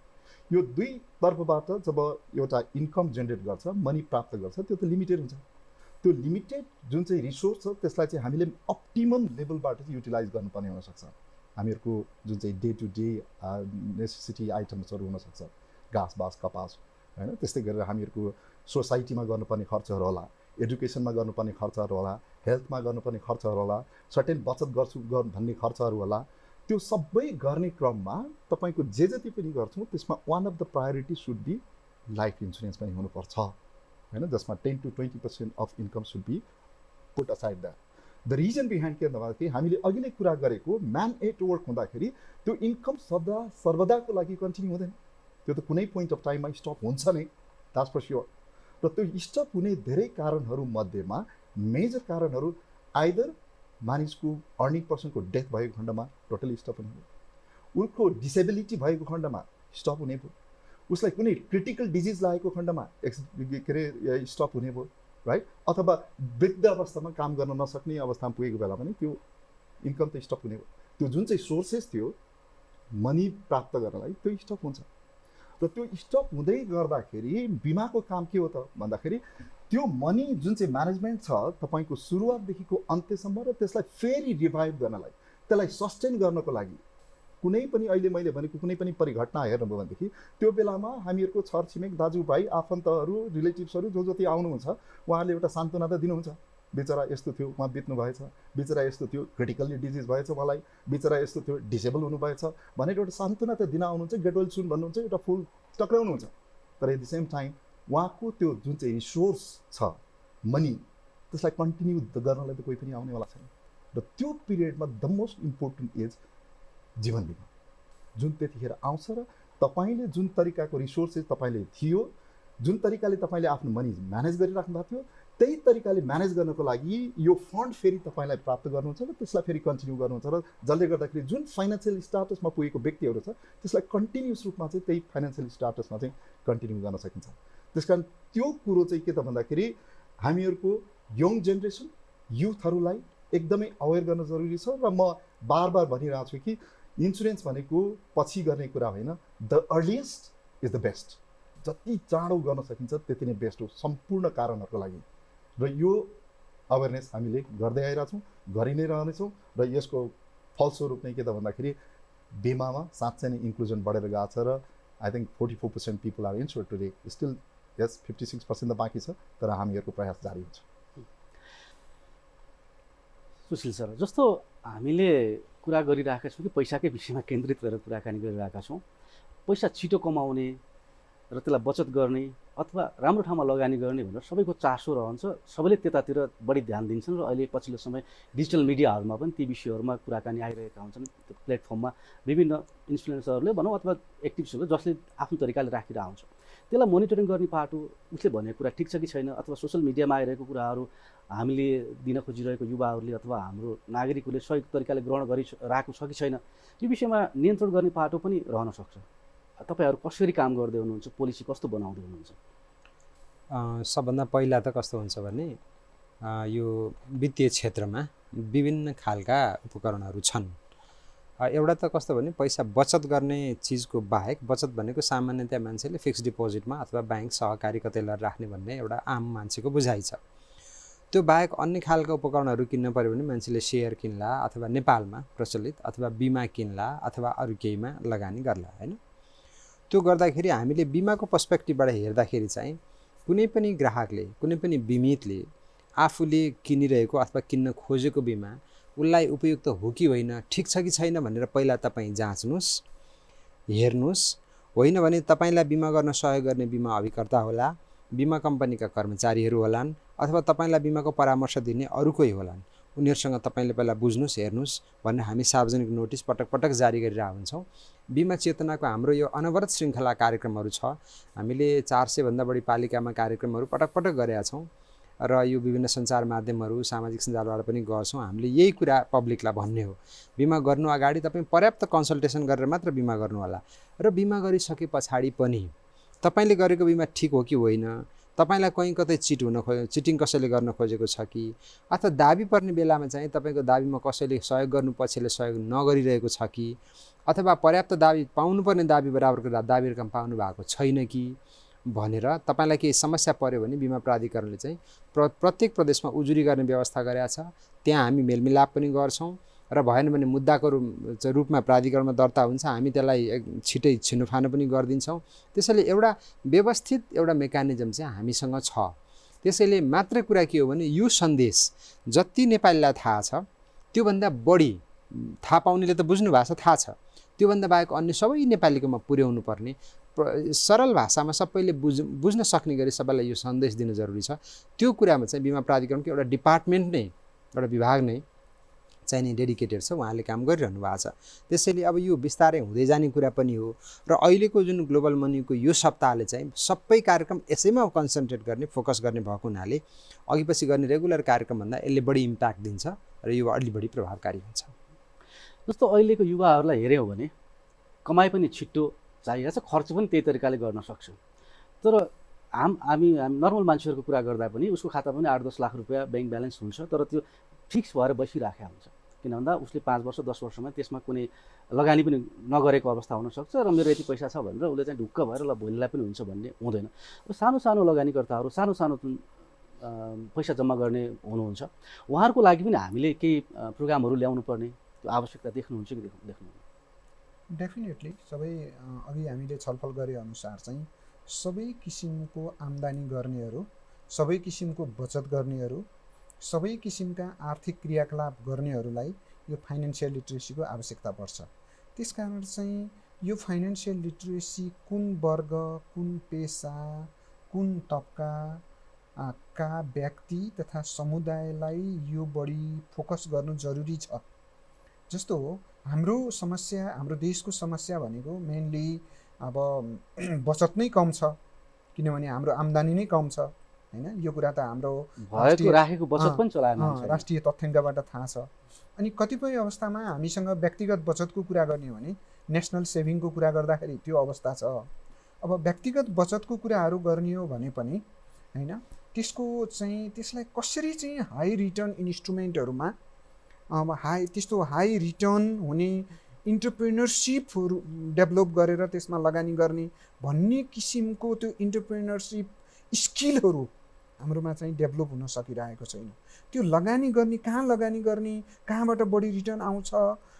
D: यो दुई तर्फबाट जब एउटा इन्कम जेनेरेट गर्छ, मनी प्राप्त गर्छ, त्यो त लिमिटेड हुन्छ। त्यो लिमिटेड जुन चाहिँ रिसोर्स छ त्यसलाई चाहिँ हामीले अप्टिमम लेभलबाट चाहिँ युटिलाइज गर्नुपर्ने हुनसक्छ। हामीहरूको जुन चाहिँ डे टु डे नेसेसिटी आइटम्सहरू हुनसक्छ, घाँस बाँस कपास होइन, त्यस्तै गरेर हामीहरूको सोसाइटीमा गर्नुपर्ने खर्चहरू होला, एडुकेसनमा गर्नुपर्ने खर्चहरू होला, हेल्थमा गर्नुपर्ने खर्चहरू होला, सर्टेन बचत गर्छु भन्ने खर्चहरू होला। त्यो सबै गर्ने क्रममा तपाईँको जे जति पनि गर्छौँ त्यसमा one of the priority should be life insurance पनि हुनुपर्छ होइन, जसमा 10 to 20% of income should be put aside the reason behind के भन्दाखेरि हामीले अघि नै कुरा गरेको म्यान एट वर्क हुँदाखेरि त्यो इन्कम सर्वदाको लागि कन्टिन्यू हुँदैन, त्यो त कुनै पोइन्ट अफ टाइममा स्टप हुन्छ नै, द्याट्स फर स्योर। र त्यो स्टप हुने धेरै कारणहरू मध्येमा मेजर कारणहरू आइदर मानिसको अर्निङ पर्सनको डेथ भएको खण्डमा टोटली स्टप हुने भयो, उसको डिसेबिलिटी भएको खण्डमा स्टप हुने भयो, उसलाई कुनै क्रिटिकल डिजिज लागेको खण्डमा के अरे स्टप हुने भयो, राइट? अथवा वृद्ध अवस्थामा काम गर्न नसक्ने अवस्थामा पुगेको बेला पनि त्यो इन्कम त स्टप हुने भयो। त्यो जुन चाहिँ सोर्सेस थियो मनी प्राप्त गर्नलाई त्यो स्टप हुन्छ। र त्यो स्टप हुँदै गर्दाखेरि बिमाको काम के हो त भन्दाखेरि त्यो मनी जुन चाहिँ म्यानेजमेन्ट छ तपाईँको सुरुवातदेखिको अन्त्यसम्म र त्यसलाई फेरि रिभाइभ गर्नलाई, त्यसलाई सस्टेन गर्नको लागि कुनै पनि अहिले मैले भनेको कुनै पनि परिघटना हेर्नुभयो भनेदेखि त्यो बेलामा हामीहरूको छरछिमेक दाजुभाइ आफन्तहरू रिलेटिभ्सहरू जो जति आउनुहुन्छ उहाँहरूले एउटा सान्त्वना त दिनुहुन्छ, बिचरा यस्तो थियो उहाँ बित्नु भएछ, बिचरा यस्तो थियो क्रिटिकल्ली डिजिज भएछ उहाँलाई, बिचरा यस्तो थियो डिसेबल हुनुभएछ भनेर एउटा सान्त्वना त दिन आउनुहुन्छ, गेट वेल सुन भन्नुहुन्छ, एउटा फुल टक्राउनुहुन्छ। तर एट द सेम टाइम उहाँको त्यो जुन चाहिँ रिसोर्स छ मनी त्यसलाई कन्टिन्यू गर्नलाई त कोही पनि आउनेवाला छैन। र त्यो पिरियडमा द मोस्ट इम्पोर्टेन्ट इज जीवन बिमा, जुन त्यतिखेर आउँछ र तपाईँले जुन तरिकाको रिसोर्सेस तपाईँले थियो, जुन तरिकाले तपाईँले आफ्नो मनी म्यानेज गरिराख्नु भएको थियो त्यही तरिकाले म्यानेज गर्नको लागि यो फन्ड फेरि तपाईँलाई प्राप्त गर्नुहुन्छ र त्यसलाई फेरि कन्टिन्यू गर्नुहुन्छ र जसले गर्दाखेरि जुन फाइनेन्सियल स्टाटसमा पुगेको व्यक्तिहरू छ त्यसलाई कन्टिन्युस रूपमा चाहिँ त्यही फाइनेन्सियल स्टाटसमा चाहिँ कन्टिन्यू गर्न सकिन्छ। त्यस कारण त्यो कुरो चाहिँ के त भन्दाखेरि हामीहरूको यङ जेनेरेसन युथहरूलाई एकदमै अवेर गर्न जरुरी छ। र म बार बार भनिरहेको छु कि इन्सुरेन्स भनेको पछि गर्ने कुरा होइन, the earliest is the best. जति चाँडो गर्न सकिन्छ त्यति नै बेस्ट हो सम्पूर्ण कारणहरूको लागि। र यो अवेरनेस हामीले गर्दै आइरहेछौँ, गरि नै रहनेछौँ र यसको फलस्वरूप नै के त भन्दाखेरि बिमामा साँच्चै नै इन्क्लुजन बढेर गएको छ र I think 44% people are insured today. Still यस 56% त बाँकी छ, तर हामीहरूको प्रयास जारी हुन्छ।
A: सुशील सर, जस्तो हामीले कुरा गरिरहेका छौँ कि पैसाकै विषयमा केन्द्रित गरेर कुराकानी गरिरहेका छौँ, पैसा छिटो कमाउने र त्यसलाई बचत गर्ने अथवा राम्रो ठाउँमा लगानी गर्ने भनेर सबैको चासो रहन्छ, सबैले त्यतातिर बढी ध्यान दिन्छन् र अहिले पछिल्लो समय डिजिटल मिडियाहरूमा पनि ती विषयहरूमा कुराकानी आइरहेका हुन्छन्। त्यो प्लेटफर्ममा विभिन्न इन्फ्लुएन्सरहरूले भनौँ अथवा एक्टिभ्सहरूले जसले आफ्नो तरिकाले राखेर आउँछ, त्यसलाई मोनिटरिङ गर्ने पाटो उसले भनेको कुरा ठिक छ कि छैन, अथवा सोसियल मिडियामा आइरहेको कुराहरू हामीले दिन खोजिरहेको युवाहरूले अथवा हाम्रो नागरिकहरूले सही तरिकाले ग्रहण गरिरहेको छ कि छैन, यो विषयमा नियन्त्रण गर्ने पाटो पनि रहन सक्छ। तपाईँहरू कसरी काम गर्दै हुनुहुन्छ, पोलिसी कस्तो बनाउँदै हुनुहुन्छ?
B: सबभन्दा पहिला त कस्तो हुन्छ भने यो वित्तीय क्षेत्रमा विभिन्न खालका उपकरणहरू छन्। एउटा त कस्तो भने पैसा बचत गर्ने चिजको बाहेक, बचत भनेको सामान्यतया मान्छेले फिक्स डिपोजिटमा अथवा ब्याङ्क सहकारी कतै राख्ने भन्ने एउटा आम मान्छेको बुझाइ छ। त्यो बाहेक अन्य खालका उपकरणहरू किन्न पर्यो भने मान्छेले सेयर किन्ला अथवा नेपालमा प्रचलित अथवा बिमा किन्ला अथवा अरू केहीमा लगानी गर्ला, होइन? त्यो गर्दाखेरि हामीले बिमाको पर्सपेक्टिभबाट हेर्दाखेरि चाहिँ कुनै पनि ग्राहकले, कुनै पनि बिमितले आफूले किनिरहेको अथवा किन्न खोजेको बिमा उसलाई उपयुक्त हो कि होइन, ठिक छ कि छैन भनेर पहिला तपाईँ जाँच्नुहोस्, हेर्नुहोस्। होइन भने तपाईँलाई बिमा गर्न सहयोग गर्ने बिमा अभिकर्ता होला, बिमा कम्पनीका कर्मचारीहरू होलान् अथवा तपाईँलाई बिमाको परामर्श दिने अरू कोही होलान्। उनीहरूसँग तपाईँले पहिला बुझ्नुहोस्, हेर्नुहोस् भनेर हामी सार्वजनिक नोटिस पटक पटक जारी गरिरहेका हुन्छौँ। बिमा चेतनाको हाम्रो यो अनवरत श्रृङ्खला कार्यक्रमहरू छ। हामीले 400 भन्दा बढी पालिकामा कार्यक्रमहरू पटक पटक गरेका छौँ र यो विभिन्न सञ्चार माध्यमहरू, सामाजिक सञ्जालबाट पनि गर्छौँ। हामीले यही कुरा पब्लिकलाई भन्ने हो, बिमा गर्नु अगाडि तपाईँ पर्याप्त कन्सल्टेसन गरेर मात्र बिमा गर्नु होला। र बिमा गरिसके पछाडि पनि तपाईँले गरेको बिमा ठिक हो कि होइन, तपाईँलाई कहीँ कतै चिटिङ कसैले गर्न खोजेको छ कि, अथवा दाबी पर्ने बेलामा चाहिँ तपाईँको दाबीमा कसैले सहयोग गर्नु पक्षले सहयोग नगरिरहेको छ कि, अथवा पर्याप्त दाबी पाउनुपर्ने दाबी बराबरको दाबी रकम पाउनु भएको छैन कि भनेर तपाईँलाई केही समस्या पर्यो भने बिमा प्राधिकरणले चाहिँ प्रत्येक प्रदेशमा उजुरी गर्ने व्यवस्था गरेका छ। त्यहाँ हामी मेलमिलाप पनि गर्छौँ र भएन भने मुद्दाको रूपमा प्राधिकरणमा दर्ता हुन्छ, हामी त्यसलाई छिटै छिनोफानो पनि गरिदिन्छौँ। त्यसैले एउटा व्यवस्थित एउटा मेकानिजम चाहिँ हामीसँग छ। त्यसैले मात्रै कुरा के हो भने यो सन्देश जति नेपालीलाई थाहा छ त्योभन्दा बढी, थाहा पाउनेले त बुझ्नु भएको छ, थाहा छ, त्योभन्दा बाहेक अन्य सबै नेपालीकोमा पुर्याउनु पर्ने, सरल भाषामा सबैले बुझ्न सक्ने गरी सबैलाई यो सन्देश दिन जरुरी छ। त्यो कुरामा चाहिँ बिमा प्राधिकरणको एउटा डिपार्टमेन्ट नै, एउटा विभाग नै चाहिँ नि डेडिकेटेड छ, उहाँले काम गरिरहनु भएको छ। त्यसैले अब यो बिस्तारै हुँदै जाने कुरा पनि हो। र अहिलेको जुन ग्लोबल मनीको यो सप्ताहले चाहिँ सबै कार्यक्रम यसैमा कन्सन्ट्रेट गर्ने, फोकस गर्ने भएको हुनाले अघि पछि गर्ने रेगुलर कार्यक्रमभन्दा यसले बढी इम्प्याक्ट दिन्छ र यो अलि बढी प्रभावकारी हुन्छ।
A: जस्तो अहिलेको युवाहरूलाई हेऱ्यौँ भने कमाइ पनि छिट्टो चाहिएको छ, खर्च पनि त्यही तरिकाले गर्न सक्छौँ। तर हामी नर्मल मान्छेहरूको कुरा गर्दा पनि उसको खाता पनि 8-10 लाख रुपियाँ ब्याङ्क ब्यालेन्स हुन्छ, तर त्यो फिक्स भएर बसिराखेको हुन्छ। किन भन्दा उसले 5 वर्ष 10 वर्षमा त्यसमा कुनै लगानी पनि नगरेको अवस्था हुनसक्छ र मेरो यति पैसा छ भनेर उसले चाहिँ ढुक्क भएर ल भोलिलाई पनि हुन्छ भन्ने हुँदैन। अब सानो सानो लगानीकर्ताहरू, सानो सानो पैसा जम्मा गर्ने हुनुहुन्छ, उहाँहरूको लागि पनि हामीले केही प्रोग्रामहरू ल्याउनु पर्ने त्यो आवश्यकता देख्नुहुन्छ कि देख्नुहुन्न?
C: डेफिनेटली सबै अघि हामीले छलफल गरे अनुसार चाहिँ सबै किसिमको आम्दानी गर्नेहरू, सबै किसिमको बचत गर्नेहरू, सबै किसिमका आर्थिक क्रियाकलाप गर्नेहरूलाई यो फाइनेन्सियल लिट्रेसीको आवश्यकता पर्छ। त्यसकारण चाहिँ यो फाइनेन्सियल लिट्रेसी कुन वर्ग, कुन पेसा, कुन तबका का व्यक्ति तथा समुदायलाई यो बढी फोकस गर्नु जरुरी छ। जस्तो हाम्रो समस्या, हाम्रो देशको समस्या भनेको मेनली अब बचत नै कम छ, किनभने हाम्रो आम्दानी नै कम छ हैन। यो कुरा त हाम्रो
A: राखेको बचत पनि चलाएन,
C: राष्ट्रिय तथ्याङ्कबाट थाहा छ। अनि कतिपय अवस्थामा हामीसँग व्यक्तिगत बचतको कुरा गर्ने हो भने नेसनल सेभिङको कुरा गर्दाखेरि त्यो अवस्था छ। अब व्यक्तिगत बचतको कुराहरू गर्ने हो भने पनि हैन, त्यसलाई कसरी चाहिँ हाई रिटर्न इन्स्ट्रुमेन्टहरूमा त्यस्तो हाई रिटर्न हुने इन्टरप्रेन्योरसिपहरू डेभलप गरेर त्यसमा लगानी गर्ने भन्ने किसिमको त्यो इन्टरप्रेन्योरसिप स्किलहरू हाम्रोमा चाहिँ डेभलप हुन सकिरहेको छैन। त्यो लगानी गर्ने, कहाँ लगानी गर्ने, कहाँबाट बढी रिटर्न आउँछ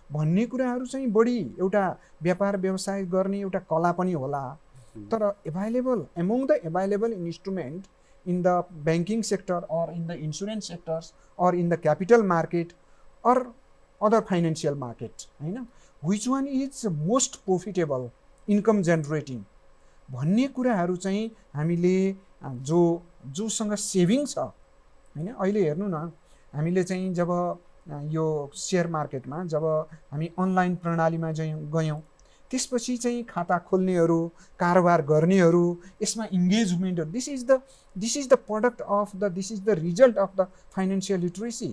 C: भन्ने कुराहरू चाहिँ बढी एउटा व्यापार व्यवसाय गर्ने एउटा कला पनि होला। तर among the available instrument in the banking sector or in the insurance sectors or in the capital market or other financial market, हैन, which one is most profitable, income generating भन्ने कुराहरू चाहिँ हामीले जोसँग सेभिङ छ हैन। अहिले हेर्नु न, हामीले चाहिँ जब यो शेयर मार्केटमा जब हामी अनलाइन प्रणालीमा गयौँ, त्यसपछि चाहिँ खाता खोल्नेहरू, कारोबार गर्नेहरू, यसमा इन्गेजमेन्टहरू, this is the product of the, this is the result of the financial literacy.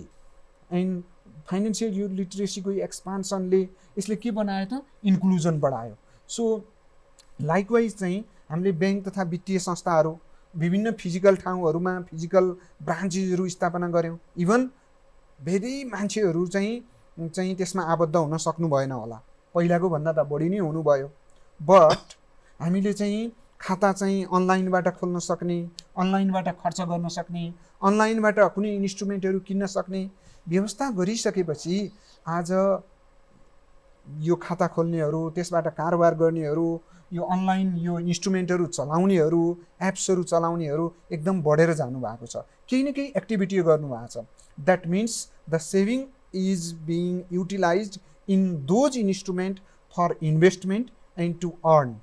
C: And financial लिटरेसीको एक्सपान्सनले यसले के बनायो त, इन्क्लुजन बढायो। सो लाइकवाइज चाहिँ हामीले ब्याङ्क तथा वित्तीय संस्थाहरू विभिन्न फिजिकल ठाउँहरूमा फिजिकल ब्रान्चेसहरू स्थापना गऱ्यौँ। इभन धेरै मान्छेहरू चाहिँ त्यसमा आबद्ध हुन सक्नु भएन होला, पहिलाको भन्दा त बढी नै हुनुभयो। बट हामीले चाहिँ खाता चाहिँ अनलाइनबाट खोल्न सक्ने, अनलाइनबाट खर्च गर्न सक्ने, अनलाइनबाट कुनै इन्स्ट्रुमेन्टहरू किन्न सक्ने व्यवस्था गरिसकेपछि आज यो खाता खोल्नेहरू, त्यसबाट कारोबार गर्नेहरू, यो अनलाइन यो इन्स्ट्रुमेन्टहरू चलाउनेहरू, एप्सहरू चलाउनेहरू एकदम बढेर जानुभएको छ। केही न केही एक्टिभिटी गर्नुभएको छ। That means the saving is being utilized in those instrument for investment and to earn.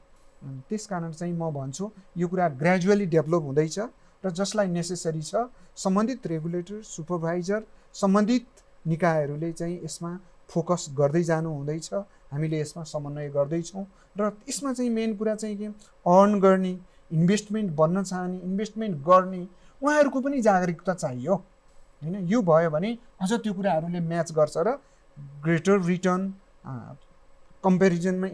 C: त्यस कारण चाहिँ म भन्छु यो कुरा ग्रेजुअली डेभलप हुँदैछ र जसलाई नेसेसरी छ सम्बन्धित रेगुलेटर, सुपरभाइजर, सम्बन्धित निकायहरूले चाहिँ यसमा फोकस गर्दै जानु हुँदैछ। हामीले यसमा समन्वय गर्दैछौँ र यसमा चाहिँ मेन कुरा चाहिँ के, अर्न गर्ने, इन्भेस्टमेन्ट बन्न चाहने, इन्भेस्टमेन्ट गर्ने उहाँहरूको पनि जागरुकता चाहियो हैन। यो भयो भने अझ त्यो कुराहरूले म्याच गर्छ र ग्रेटर रिटर्न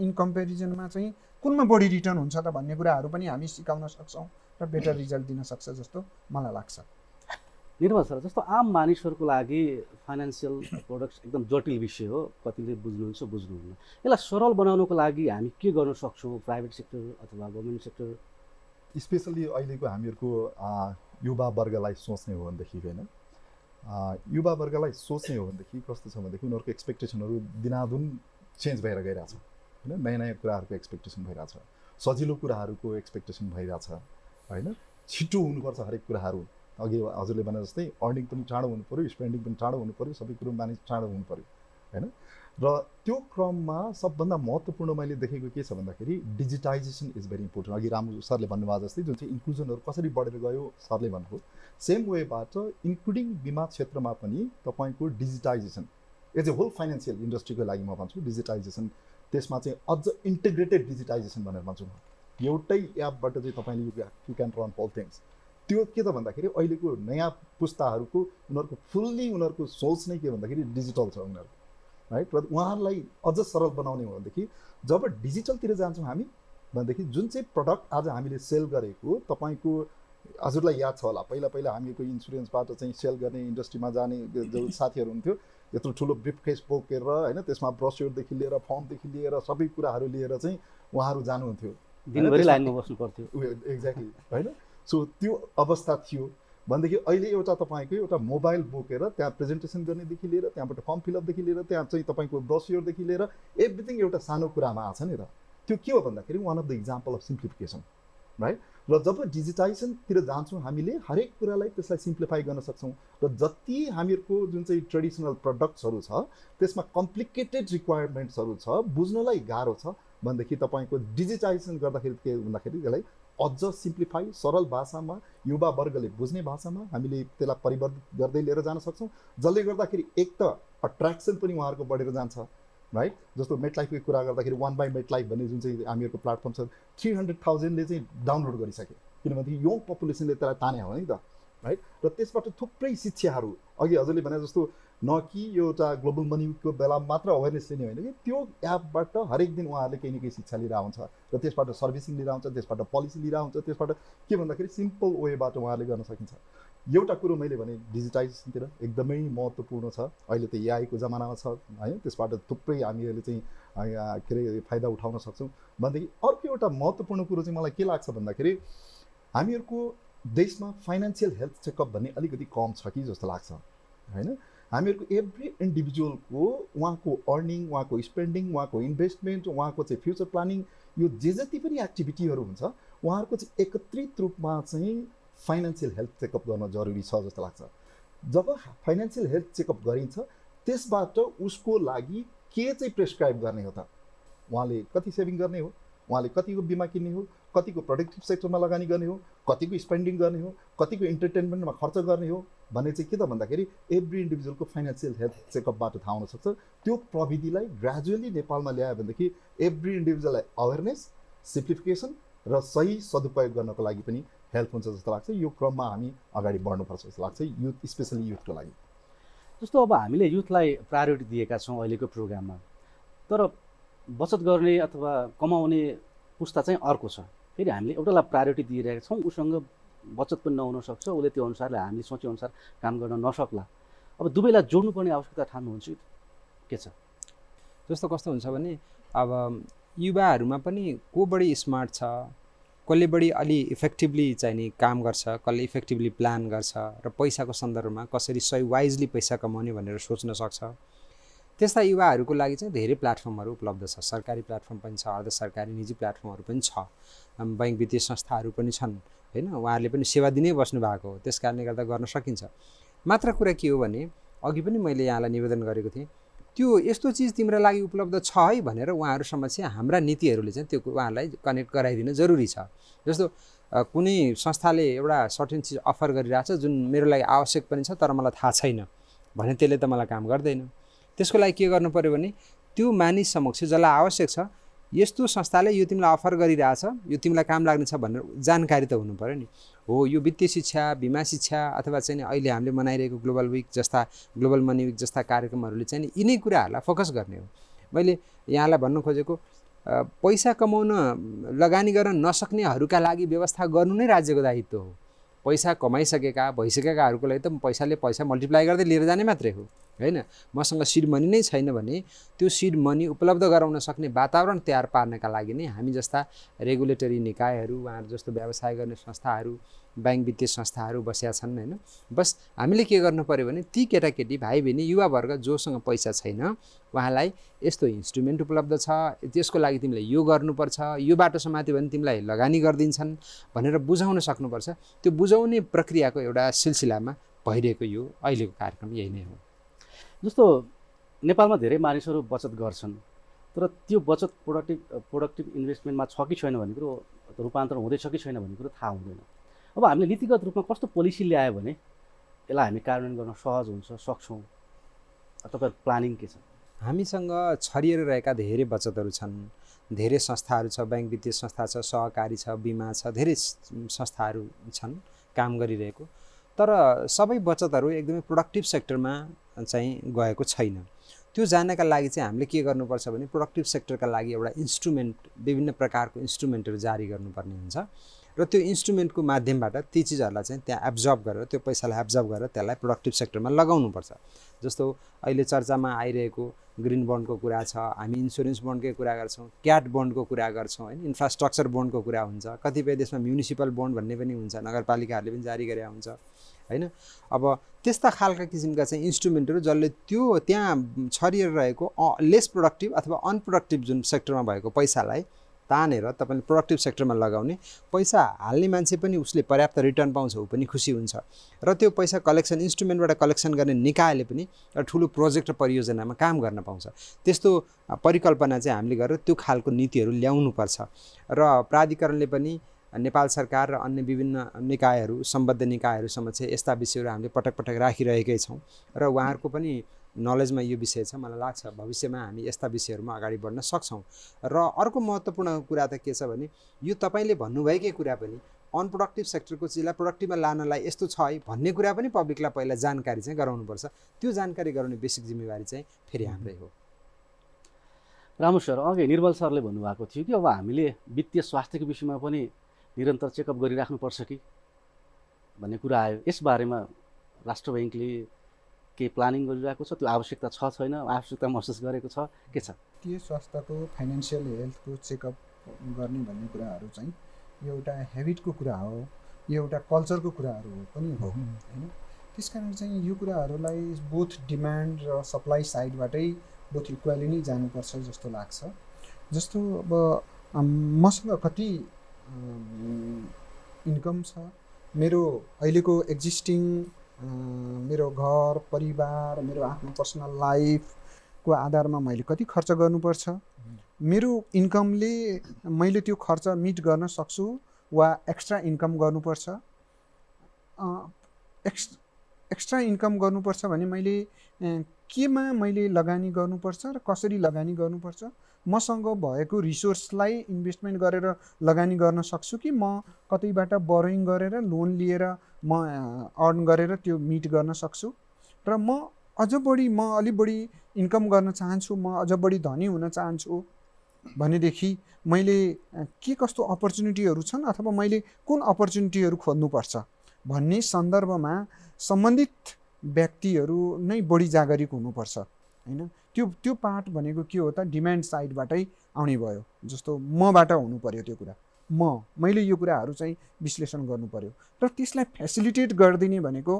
C: इन कम्पेरिजनमा चाहिँ कुनमा बढी रिटर्न हुन्छ त भन्ने कुराहरू पनि हामी सिकाउन सक्छौँ र बेटर रिजल्ट दिन सक्छ जस्तो मलाई लाग्छ।
A: निर्मल सर, जस्तो आम मानिसहरूको लागि फाइनेन्सियल प्रोडक्ट्स एकदम जटिल विषय हो, कतिले बुझ्नुहुन्छ बुझ्नुहुन्न। यसलाई सरल बनाउनको लागि हामी के गर्न सक्छौँ, प्राइभेट सेक्टर अथवा गभर्मेन्ट सेक्टर?
D: स्पेसली अहिलेको हामीहरूको युवा वर्गलाई सोच्ने हो भनेदेखि होइन, युवा वर्गलाई सोच्ने हो भनेदेखि कस्तो छ भनेदेखि उनीहरूको एक्सपेक्टेसनहरू दिनादिन चेन्ज भएर गइरहेछ होइन। नयाँ नयाँ कुराहरूको एक्सपेक्टेसन भइरहेछ, सजिलो कुराहरूको एक्सपेक्टेसन भइरहेछ होइन। छिटो हुनुपर्छ हरेक कुराहरू। अघि हजुरले भने जस्तै अर्निङ पनि चाँडो हुनु पऱ्यो, स्पेन्डिङ पनि चाँडो हुनु पऱ्यो, सबै कुरो मानिस चाँडो हुनु पऱ्यो होइन। र त्यो क्रममा सबभन्दा महत्त्वपूर्ण मैले देखेको के छ भन्दाखेरि डिजिटाइजेसन इज भेरी इम्पोर्टेन्ट। अघि रामु सरले भन्नुभएको जस्तै जुन चाहिँ इन्क्लुजनहरू कसरी बढेर गयो सरले भन्नुभयो, सेम वेबाट इन्क्लुडिङ बिमा क्षेत्रमा पनि तपाईँको digitization as a whole financial इन्डस्ट्रीको लागि म भन्छु डिजिटाइजेसन, त्यसमा चाहिँ अझ इन्टिग्रेटेड डिजिटाइजेसन भनेर भन्छु म। एउटै एपबाट चाहिँ तपाईँले you can run all things, त्यो के त भन्दाखेरि अहिलेको नयाँ पुस्ताहरूको उनीहरूको फुल्ली उनीहरूको सोच नै के भन्दाखेरि डिजिटल छ उनीहरूको, राइट। र उहाँहरूलाई अझ सरल बनाउने हो भनेदेखि जब डिजिटलतिर जान्छौँ हामी भनेदेखि जुन चाहिँ प्रडक्ट आज हामीले सेल गरेको तपाईँको हजुरलाई याद छ होला, पहिला पहिला हामीको इन्सुरेन्सबाट चाहिँ सेल गर्ने इन्डस्ट्रीमा जाने जो साथीहरू हुन्थ्यो, यत्रो ठुलो ब्रिफकेस बोकेर होइन, त्यसमा ब्रस्योरदेखि लिएर फर्मदेखि लिएर सबै कुराहरू लिएर चाहिँ उहाँहरू जानुहुन्थ्यो,
A: दिनभरि लाइनमा बस्नु पर्थ्यो।
D: एक्ज्याक्टली होइन। सो त्यो अवस्था थियो भनेदेखि अहिले एउटा तपाईँको एउटा मोबाइल बोकेर त्यहाँ प्रेजेन्टेसन गर्नेदेखि लिएर त्यहाँबाट फर्म फिलअपदेखि लिएर त्यहाँ चाहिँ तपाईँको ब्रस्योरदेखि लिएर एभ्रिथिङ एउटा सानो कुरामा आछ नि त। त्यो के हो भन्दाखेरि one of the example of simplification, right. र जब डिजिटाइजेसनतिर जान्छौँ हामीले हरेक कुरालाई त्यसलाई सिम्प्लिफाई गर्न सक्छौँ। र जति हामीहरूको जुन चाहिँ ट्रेडिसनल प्रडक्ट्सहरू छ त्यसमा कम्प्लिकेटेड रिक्वायरमेन्ट्सहरू छ, बुझ्नलाई गाह्रो छ भनेदेखि तपाईँको डिजिटाइजेसन गर्दाखेरि के भन्दाखेरि त्यसलाई अझ सिम्प्लिफाई सरल भाषामा युवा वर्गले बुझ्ने भाषामा हामीले त्यसलाई परिवर्तित गर्दै लिएर जान सक्छौँ, जसले गर्दाखेरि एक त अट्र्याक्सन पनि उहाँहरूको बढेर जान्छ, राइट। जस्तो मेटलाइफको कुरा गर्दाखेरि 1 बाई मेटलाइफ भन्ने जुन चाहिँ हामीहरूको प्लेटफर्म छ 300,000ले चाहिँ डाउनलोड गरिसके, किनभनेदेखि यङ पपुलेसनले त्यसलाई ताने हो नि त, राइट। र त्यसबाट थुप्रै शिक्षाहरू अघि हजुरले भने जस्तो न कि यो एउटा ग्लोबल मनीको बेला मात्र अवेरनेस लिने होइन कि त्यो एपबाट हरेक दिन उहाँहरूले केही न केही शिक्षा लिएर आउँछ र त्यसबाट सर्भिसिङ लिएर आउँछ, त्यसबाट पोलिसी लिएर आउँछ, त्यसबाट के भन्दाखेरि सिम्पल वेबाट उहाँहरूले गर्न सकिन्छ। एउटा कुरो मैले भने डिजिटाइजेसनतिर एकदमै महत्त्वपूर्ण छ। अहिले त एआईको जमानामा छ होइन, त्यसबाट थुप्रै हामीहरूले चाहिँ के अरे फाइदा उठाउन सक्छौँ भनेदेखि अर्को एउटा महत्त्वपूर्ण कुरो चाहिँ मलाई के लाग्छ भन्दाखेरि हामीहरूको देशमा फाइनेन्सियल हेल्थ चेकअप भन्ने अलिकति कम छ कि जस्तो लाग्छ होइन। हामीहरूको एभ्री इन्डिभिजुअलको उहाँको अर्निङ, उहाँको स्पेन्डिङ, उहाँको इन्भेस्टमेन्ट, उहाँको चाहिँ फ्युचर प्लानिङ, यो जति पनि एक्टिभिटीहरू हुन्छ उहाँहरूको चाहिँ एकत्रित रूपमा चाहिँ फाइनेन्सियल हेल्थ चेकअप गर्न जरुरी छ जस्तो लाग्छ। जब फाइनेन्सियल हेल्थ चेकअप गरिन्छ त्यसबाट उसको लागि के चाहिँ प्रेस्क्राइब गर्ने हो त, उहाँले कति सेभिङ गर्ने हो, उहाँले कतिको बिमा किन्ने हो, कतिको प्रोडक्टिभ सेक्टरमा लगानी गर्ने हो, कतिको स्पेन्डिङ गर्ने हो, कतिको इन्टरटेनमेन्टमा खर्च गर्ने हो भन्ने चाहिँ के त भन्दाखेरि एभ्री इन्डिभिजुअलको फाइनेन्सियल हेल्थ चेकअपबाट थाहा हुनसक्छ। त्यो प्रविधिलाई ग्रेजुअली नेपालमा ल्यायो भनेदेखि एभ्री इन्डिभिजुअललाई अवेरनेस, सिम्प्लिफिकेसन र सही सदुपयोग गर्नको लागि पनि हेल्प हुन्छ जस्तो लाग्छ। यो क्रममा हामी अगाडि बढ्नुपर्छ जस्तो लाग्छ, युथ स्पेसली युथको लागि।
A: जस्तो अब हामीले युथलाई प्रायोरिटी दिएका छौँ अहिलेको प्रोग्राममा, तर बचत गर्ने अथवा कमाउने पुस्ता चाहिँ अर्को छ। फेरि हामीले एउटालाई प्रायोरिटी दिइरहेका छौँ, उसँग बचत पनि नहुन सक्छ, उसले त्यो अनुसारले हामीले सोचेअनुसार काम गर्न नसक्ला। अब दुवैलाई जोड्नुपर्ने आवश्यकता ठान्नुहुन्छ के छ?
B: जस्तो कस्तो हुन्छ भने अब युवाहरूमा पनि को बढी स्मार्ट छ, कसले बढी अलि इफेक्टिभली चाहिँ नि काम गर्छ, कसले इफेक्टिभली प्लान गर्छ र पैसाको सन्दर्भमा कसरी सही वाइजली पैसा कमाउने भनेर सोच्न सक्छ, त्यस्ता युवाहरूको लागि चाहिँ धेरै प्लेटफर्महरू उपलब्ध छ। सरकारी प्लेटफर्म पनि छ, अर्ध सरकारी निजी प्लेटफर्महरू पनि छ, बैङ्क वित्तीय संस्थाहरू पनि छन् होइन। उहाँहरूले पनि सेवा दिनै बस्नु भएको हो, त्यस कारणले गर्दा गर्न सकिन्छ। मात्र कुरा के हो भने अघि पनि मैले यहाँलाई निवेदन गरेको थिएँ, त्यो यस्तो चिज तिम्रो लागि उपलब्ध छ है भनेर उहाँहरू समक्ष हाम्रा नीतिहरूले चाहिँ त्यो उहाँहरूलाई कनेक्ट गराइदिन जरुरी छ। जस्तो कुनै संस्थाले एउटा सर्टेन चिज अफर गरिरहेछ जुन मेरो लागि आवश्यक पनि छ तर मलाई थाहा छैन भने त्यसले त मलाई काम गर्दैन। त्यसको लागि के गर्नु पर्यो भने त्यो मानिस समक्ष जसलाई आवश्यक छ यस्तो संस्थाले यो तिमीलाई अफर गरिरहेछ, यो तिमीलाई काम लाग्ने छ भनेर जानकारी त हुनु पर्यो नि। हो, यो वित्तीय शिक्षा, बिमा शिक्षा अथवा चाहिँ अहिले हामीले मनाइरहेको ग्लोबल विक जस्ता, ग्लोबल मनी विक जस्ता कार्यक्रमहरूले चाहिँ यिनै कुराहरूलाई फोकस गर्ने हो। मैले यहाँलाई भन्नु खोजेको पैसा कमाउन लगानी गर्न नसक्नेहरूका लागि व्यवस्था गर्नु नै राज्यको दायित्व हो। पैसा कमाइसकेका भइसकेकाहरूको लागि त पैसाले पैसा मल्टिप्लाई गर्दै लिएर जाने मात्रै हो होइन। मसँग सिड मनी नै छैन भने त्यो सिड मनी उपलब्ध गराउन सक्ने वातावरण तयार पार्नका लागि नै हामी जस्ता रेगुलेटरी निकायहरू, उहाँहरू जस्तो व्यवसाय गर्ने संस्थाहरू, बैङ्क वित्तीय संस्थाहरू बसेका छन् होइन। बस हामीले के गर्नु पर्यो भने ती केटाकेटी भाइ बहिनी युवावर्ग जोसँग पैसा छैन उहाँलाई यस्तो इन्स्ट्रुमेन्ट उपलब्ध छ, त्यसको लागि तिमीले यो गर्नुपर्छ, यो बाटो समात्यो भने तिमीलाई लगानी गरिदिन्छन् भनेर बुझाउन सक्नुपर्छ। त्यो बुझाउने प्रक्रियाको एउटा सिलसिलामा भइरहेको यो अहिलेको कार्यक्रम यही नै हो।
A: जस्तो नेपालमा धेरै मानिसहरू बचत गर्छन् तर त्यो बचत प्रोडक्टिभ इन्भेस्टमेन्टमा छ कि छैन भन्ने कुरो, रूपान्तरण हुँदैछ कि छैन भन्ने कुरो थाहा हुँदैन। अब हामीले नीतिगत रूपमा कस्तो पोलिसी ल्यायो भने यसलाई हामी कार्यान्वयन गर्न सहज हुन्छ, सक्छौँ? तपाईँको प्लानिङ के छ?
B: हामीसँग छरिएर रहेका धेरै बचतहरू छन्, धेरै संस्थाहरू छ, बैङ्क वित्तीय संस्था छ, सहकारी छ, बिमा छ, धेरै संस्थाहरू छन्, काम गरिरहेको, तर सबै बचतहरू एकदमै प्रोडक्टिभ सेक्टरमा चाहिँ गएको छैन। त्यो जान्नका लागि चाहिँ हामीले के गर्नुपर्छ भने प्रोडक्टिभ सेक्टरका लागि एउटा इन्स्ट्रुमेन्ट, विभिन्न प्रकारको इन्स्ट्रुमेन्टहरू जारी गर्नुपर्ने हुन्छ र त्यो इन्स्ट्रुमेन्टको माध्यमबाट ती चिजहरूलाई चाहिँ त्यहाँ एब्जर्ब गरेर, त्यो पैसालाई एब्जर्ब गरेर त्यसलाई प्रोडक्टिभ सेक्टरमा लगाउनुपर्छ। जस्तो अहिले चर्चामा आइरहेको ग्रिन बन्डको कुरा छ, हामी इन्सुरेन्स बन्डकै कुरा गर्छौँ, क्याट बन्डको कुरा गर्छौँ होइन, इन्फ्रास्ट्रक्चर बन्डको कुरा हुन्छ, कतिपय देशमा म्युनिसिपल बन्ड भन्ने पनि हुन्छ, नगरपालिकाहरूले पनि जारी गरे हुन्छ होइन। अब त्यस्ता खालका किसिमका चाहिँ इन्स्ट्रुमेन्टहरू जसले त्यो त्यहाँ छरिएर रहेको लेस प्रोडक्टिभ अथवा अनप्रोडक्टिभ जुन सेक्टरमा भएको पैसालाई तानेर तपाईँले प्रोडक्टिभ सेक्टरमा लगाउने, पैसा हाल्ने मान्छे पनि उसले पर्याप्त रिटर्न पाउँछ, ऊ पनि खुसी हुन्छ र त्यो पैसा कलेक्सन इन्स्ट्रुमेन्टबाट कलेक्सन गर्ने निकायले पनि एउटा ठुलो प्रोजेक्ट र परियोजनामा काम गर्न पाउँछ। त्यस्तो परिकल्पना चाहिँ हामीले गरेर त्यो खालको नीतिहरू ल्याउनुपर्छ र प्राधिकरणले पनि नेपाल सरकार र अन्य विभिन्न निकायहरू, सम्बद्ध निकायहरू समक्ष यस्ता विषयहरू हामीले पटक पटक राखिरहेकै छौँ र उहाँहरूको पनि नलेजमा यो विषय छ। मलाई लाग्छ भविष्यमा हामी यस्ता विषयहरूमा अगाडि बढ्न सक्छौँ। र अर्को महत्त्वपूर्ण कुरा त के छ भने यो तपाईँले भन्नुभएकै कुरा पनि अनप्रोडक्टिभ सेक्टरको चिजलाई प्रोडक्टिभमा लानलाई यस्तो छ है भन्ने कुरा पनि पब्लिकलाई पहिला जानकारी चाहिँ गराउनुपर्छ। त्यो जानकारी गराउने बेसिक जिम्मेवारी चाहिँ फेरि हाम्रै हो।
A: रामु सर, अघि निर्मल सरले भन्नुभएको थियो कि अब हामीले वित्तीय स्वास्थ्यको विषयमा पनि निरन्तर चेकअप गरिराख्नुपर्छ कि भन्ने कुरा आयो। यसबारेमा राष्ट्र ब्याङ्कले के प्लानिङ गरिरहेको छ? त्यो आवश्यकता छ छैन? आवश्यकता महसुस गरेको छ के छ?
C: वित्तीय स्वास्थ्यको, फाइनेन्सियल हेल्थको चेकअप गर्ने भन्ने कुराहरू चाहिँ यो एउटा हेबिटको कुरा हो, यो एउटा कल्चरको कुराहरू पनि हो होइन। त्यस कारण चाहिँ यो कुराहरूलाई बोथ डिमान्ड र सप्लाई साइडबाटै बोथ इक्वाली नै जानुपर्छ जस्तो लाग्छ। जस्तो अब मसँग कति इन्कम छ, मेरो अहिलेको एक्जिस्टिङ मेरो घर परिवार, मेरो आफ्नो पर्सनल लाइफको आधारमा मैले कति खर्च गर्नुपर्छ, मेरो इन्कमले मैले त्यो खर्च मिट गर्न सक्छु वा एक्स्ट्रा इन्कम गर्नुपर्छ। एक्स्ट्रा इन्कम गर्नुपर्छ भने मैले केमा मैले लगानी गर्नुपर्छ र कसरी लगानी गर्नुपर्छ, मसँग भएको रिसोर्सलाई इन्भेस्टमेन्ट गरेर लगानी गर्न सक्छु कि म कतैबाट बोरोइङ गरेर लोन लिएर म अर्न गरेर त्यो मिट गर्न सक्छु र म अलि बढी इन्कम गर्न चाहन्छु, म अझ बढी धनी हुन चाहन्छु भनेदेखि मैले के कस्तो अपर्च्युनिटीहरू छन् अथवा मैले कुन अपर्च्युनिटीहरू खोज्नुपर्छ भन्ने सन्दर्भमा सम्बन्धित व्यक्तिहरू नै बढी जागरुक हुनुपर्छ होइन। त्यो पार्ट भनेको के हो त, डिमान्ड साइडबाटै आउने भयो। जस्तो मबाट हुनु पर्यो त्यो कुरा, मैले यो कुराहरू चाहिँ विश्लेषण गर्नु पर्यो र त्यसलाई फेसिलिटेट गरिदिने भनेको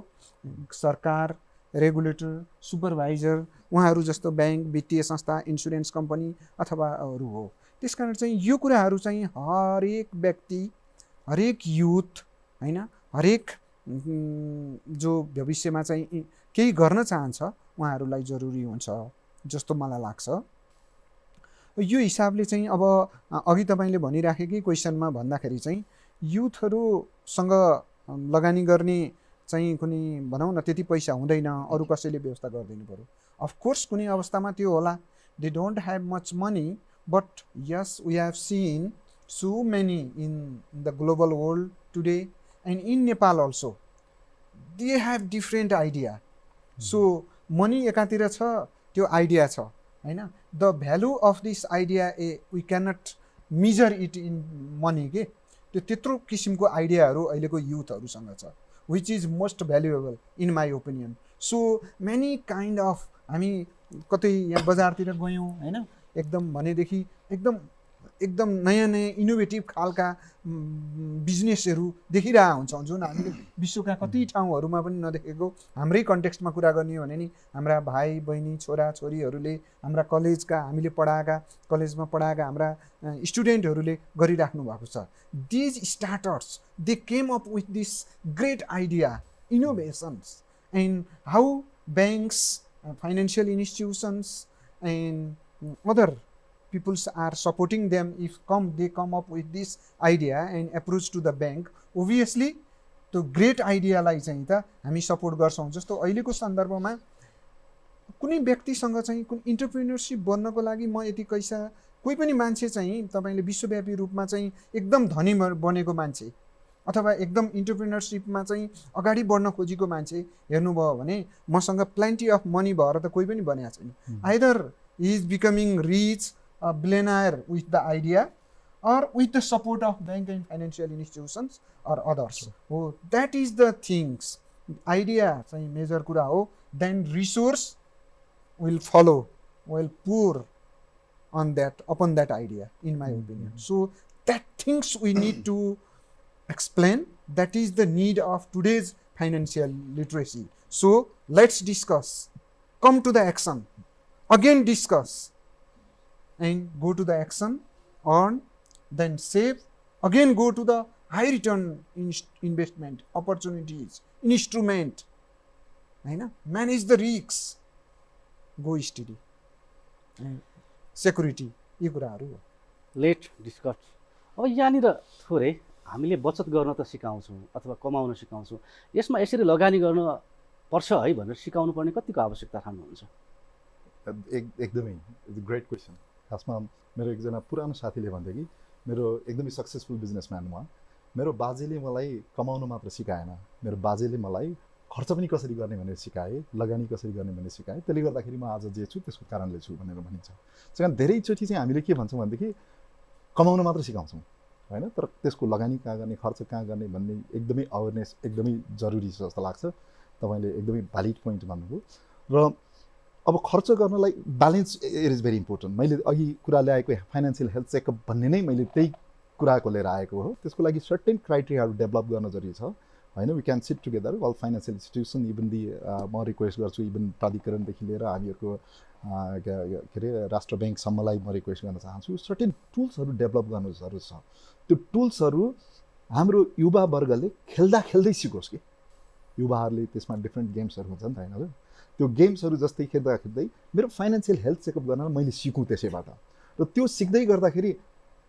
C: सरकार, रेगुलेटर, सुपरभाइजर, उहाँहरू जस्तो ब्याङ्क, वित्तीय संस्था, इन्सुरेन्स कम्पनी अथवा अरू हो। त्यस कारण चाहिँ यो कुराहरू चाहिँ हरेक व्यक्ति, हरेक युथ होइन, हरेक जो भविष्यमा चाहिँ केही गर्न चाहन्छ उहाँहरूलाई जरुरी हुन्छ जस्तो मलाई लाग्छ। यो हिसाबले चाहिँ अब अघि तपाईँले भनिराखेकै क्वेसनमा भन्दाखेरि चाहिँ युथहरूसँग लगानी गर्ने चाहिँ कुनै भनौँ न त्यति पैसा हुँदैन, अरू कसैले व्यवस्था गरिदिनु पऱ्यो। अफकोर्स कुनै अवस्थामा त्यो होला, they don't have much money, but yes we have seen so many in the global world today and in Nepal also, they have different idea. So money एकातिर छ, त्यो आइडिया छ होइन। The value of this idea we cannot measure it in money के, त्यो त्यत्रो किसिमको आइडियाहरू अहिलेको युथहरूसँग छ, which is most valuable in my opinion. So many kind of हामी कतै यहाँ बजारतिर गयौँ होइन, एकदम भनेदेखि एकदम नयाँ इनोभेटिभ खालका बिजनेसहरू देखिरहेको हुन्छौँ जुन हामीले विश्वका कति ठाउँहरूमा पनि नदेखेको। हाम्रै कन्टेक्स्टमा कुरा गर्ने हो भने नि हाम्रा भाइ बहिनी, छोरा छोरीहरूले, हाम्रा हामीले कलेजमा पढाएका हाम्रा स्टुडेन्टहरूले गरिराख्नु भएको छ। These starters they came up with this great idea, innovations, and how banks, financial institutions and other peoples are supporting them if they come up with this idea and approach to the bank. Obviously त्यो great आइडियालाई चाहिँ त हामी support गर्छौँ। जस्तो अहिलेको सन्दर्भमा कुनै व्यक्तिसँग चाहिँ कुनै इन्टरप्रेन्योरसिप बन्नको लागि म यति पैसा, कोही पनि मान्छे चाहिँ तपाईँले विश्वव्यापी रूपमा चाहिँ एकदम धनी बनेको मान्छे अथवा एकदम इन्टरप्रिनरसिपमा चाहिँ अगाडि बढ्न खोजेको मान्छे हेर्नुभयो भने मसँग प्लेन्टी अफ मनी भएर त कोही पनि बनेको छैन। Either he is becoming rich a billionaire with the idea or with the support of bank and financial institutions or others. हो that is the things. Idea चाहिँ मेजर कुरा हो, then resource will follow, will pour on that, upon that idea, in my opinion. So that things we need to explain. That is the need of today's financial literacy. So let's discuss, come to the action, again discuss and go to the action, earn, then save, again go to the high return investment opportunities, instrument, हैन, manage the risks, go steady, security, यी कुराहरू हो।
A: Let discuss. अब यहाँनिर थोरै हामीले बचत गर्न त सिकाउँछौँ अथवा कमाउन सिकाउँछौँ, यसमा यसरी लगानी गर्न पर्छ है भनेर सिकाउनु पर्ने कतिको आवश्यकता ठान्नुहुन्छ?
D: एकदमै ग्रेट क्वेसन। खासमा मेरो एकजना पुरानो साथीले भन्थे कि मेरो एकदमै सक्सेसफुल बिजनेसम्यान म, मेरो बाजेले मलाई कमाउन मात्र सिकाएन, मेरो बाजेले मलाई खर्च पनि कसरी गर्ने भनेर सिकाए, लगानी कसरी गर्ने भनेर सिकाए, त्यसले गर्दाखेरि म आज जे छु त्यसको कारणले छु भनेर भनिन्छ। त्यस कारण धेरैचोटि चाहिँ हामीले के भन्छौँ भनेदेखि कमाउन मात्र सिकाउँछौँ होइन, तर त्यसको लगानी कहाँ गर्ने, खर्च कहाँ गर्ने भन्ने एकदमै अवेरनेस एकदमै जरुरी छ जस्तो लाग्छ। तपाईँले एकदमै भ्यालिड पोइन्ट भन्नुभयो। र अब खर्च गर्नलाई balance it is very important. मैले अघि कुरा ल्याएको फाइनेन्सियल हेल्थ चेकअप भन्ने नै मैले त्यही कुराको लिएर आएको हो। त्यसको लागि सर्टेन क्राइटेरियाहरू डेभलप गर्न जरुरी छ होइन। We can sit together all financial institution, even म रिक्वेस्ट गर्छु इभन प्राधिकरणदेखि लिएर हामीहरूको के अरे राष्ट्र ब्याङ्कसम्मलाई म रिक्वेस्ट गर्न चाहन्छु, सर्टेन टुल्सहरू डेभलप गर्नु जरुरी छ। त्यो टुल्सहरू हाम्रो युवा वर्गले खेल्दा खेल्दै सिकोस् कि, युवाहरूले त्यसमा डिफ्रेन्ट गेम्सहरू हुन्छ नि त होइन, त्यो गेम्सहरू जस्तै खेल्दा खेल्दै मेरो फाइनेन्सियल हेल्थ चेकअप गर्न मैले सिकुँ त्यसैबाट। र त्यो सिक्दै गर्दाखेरि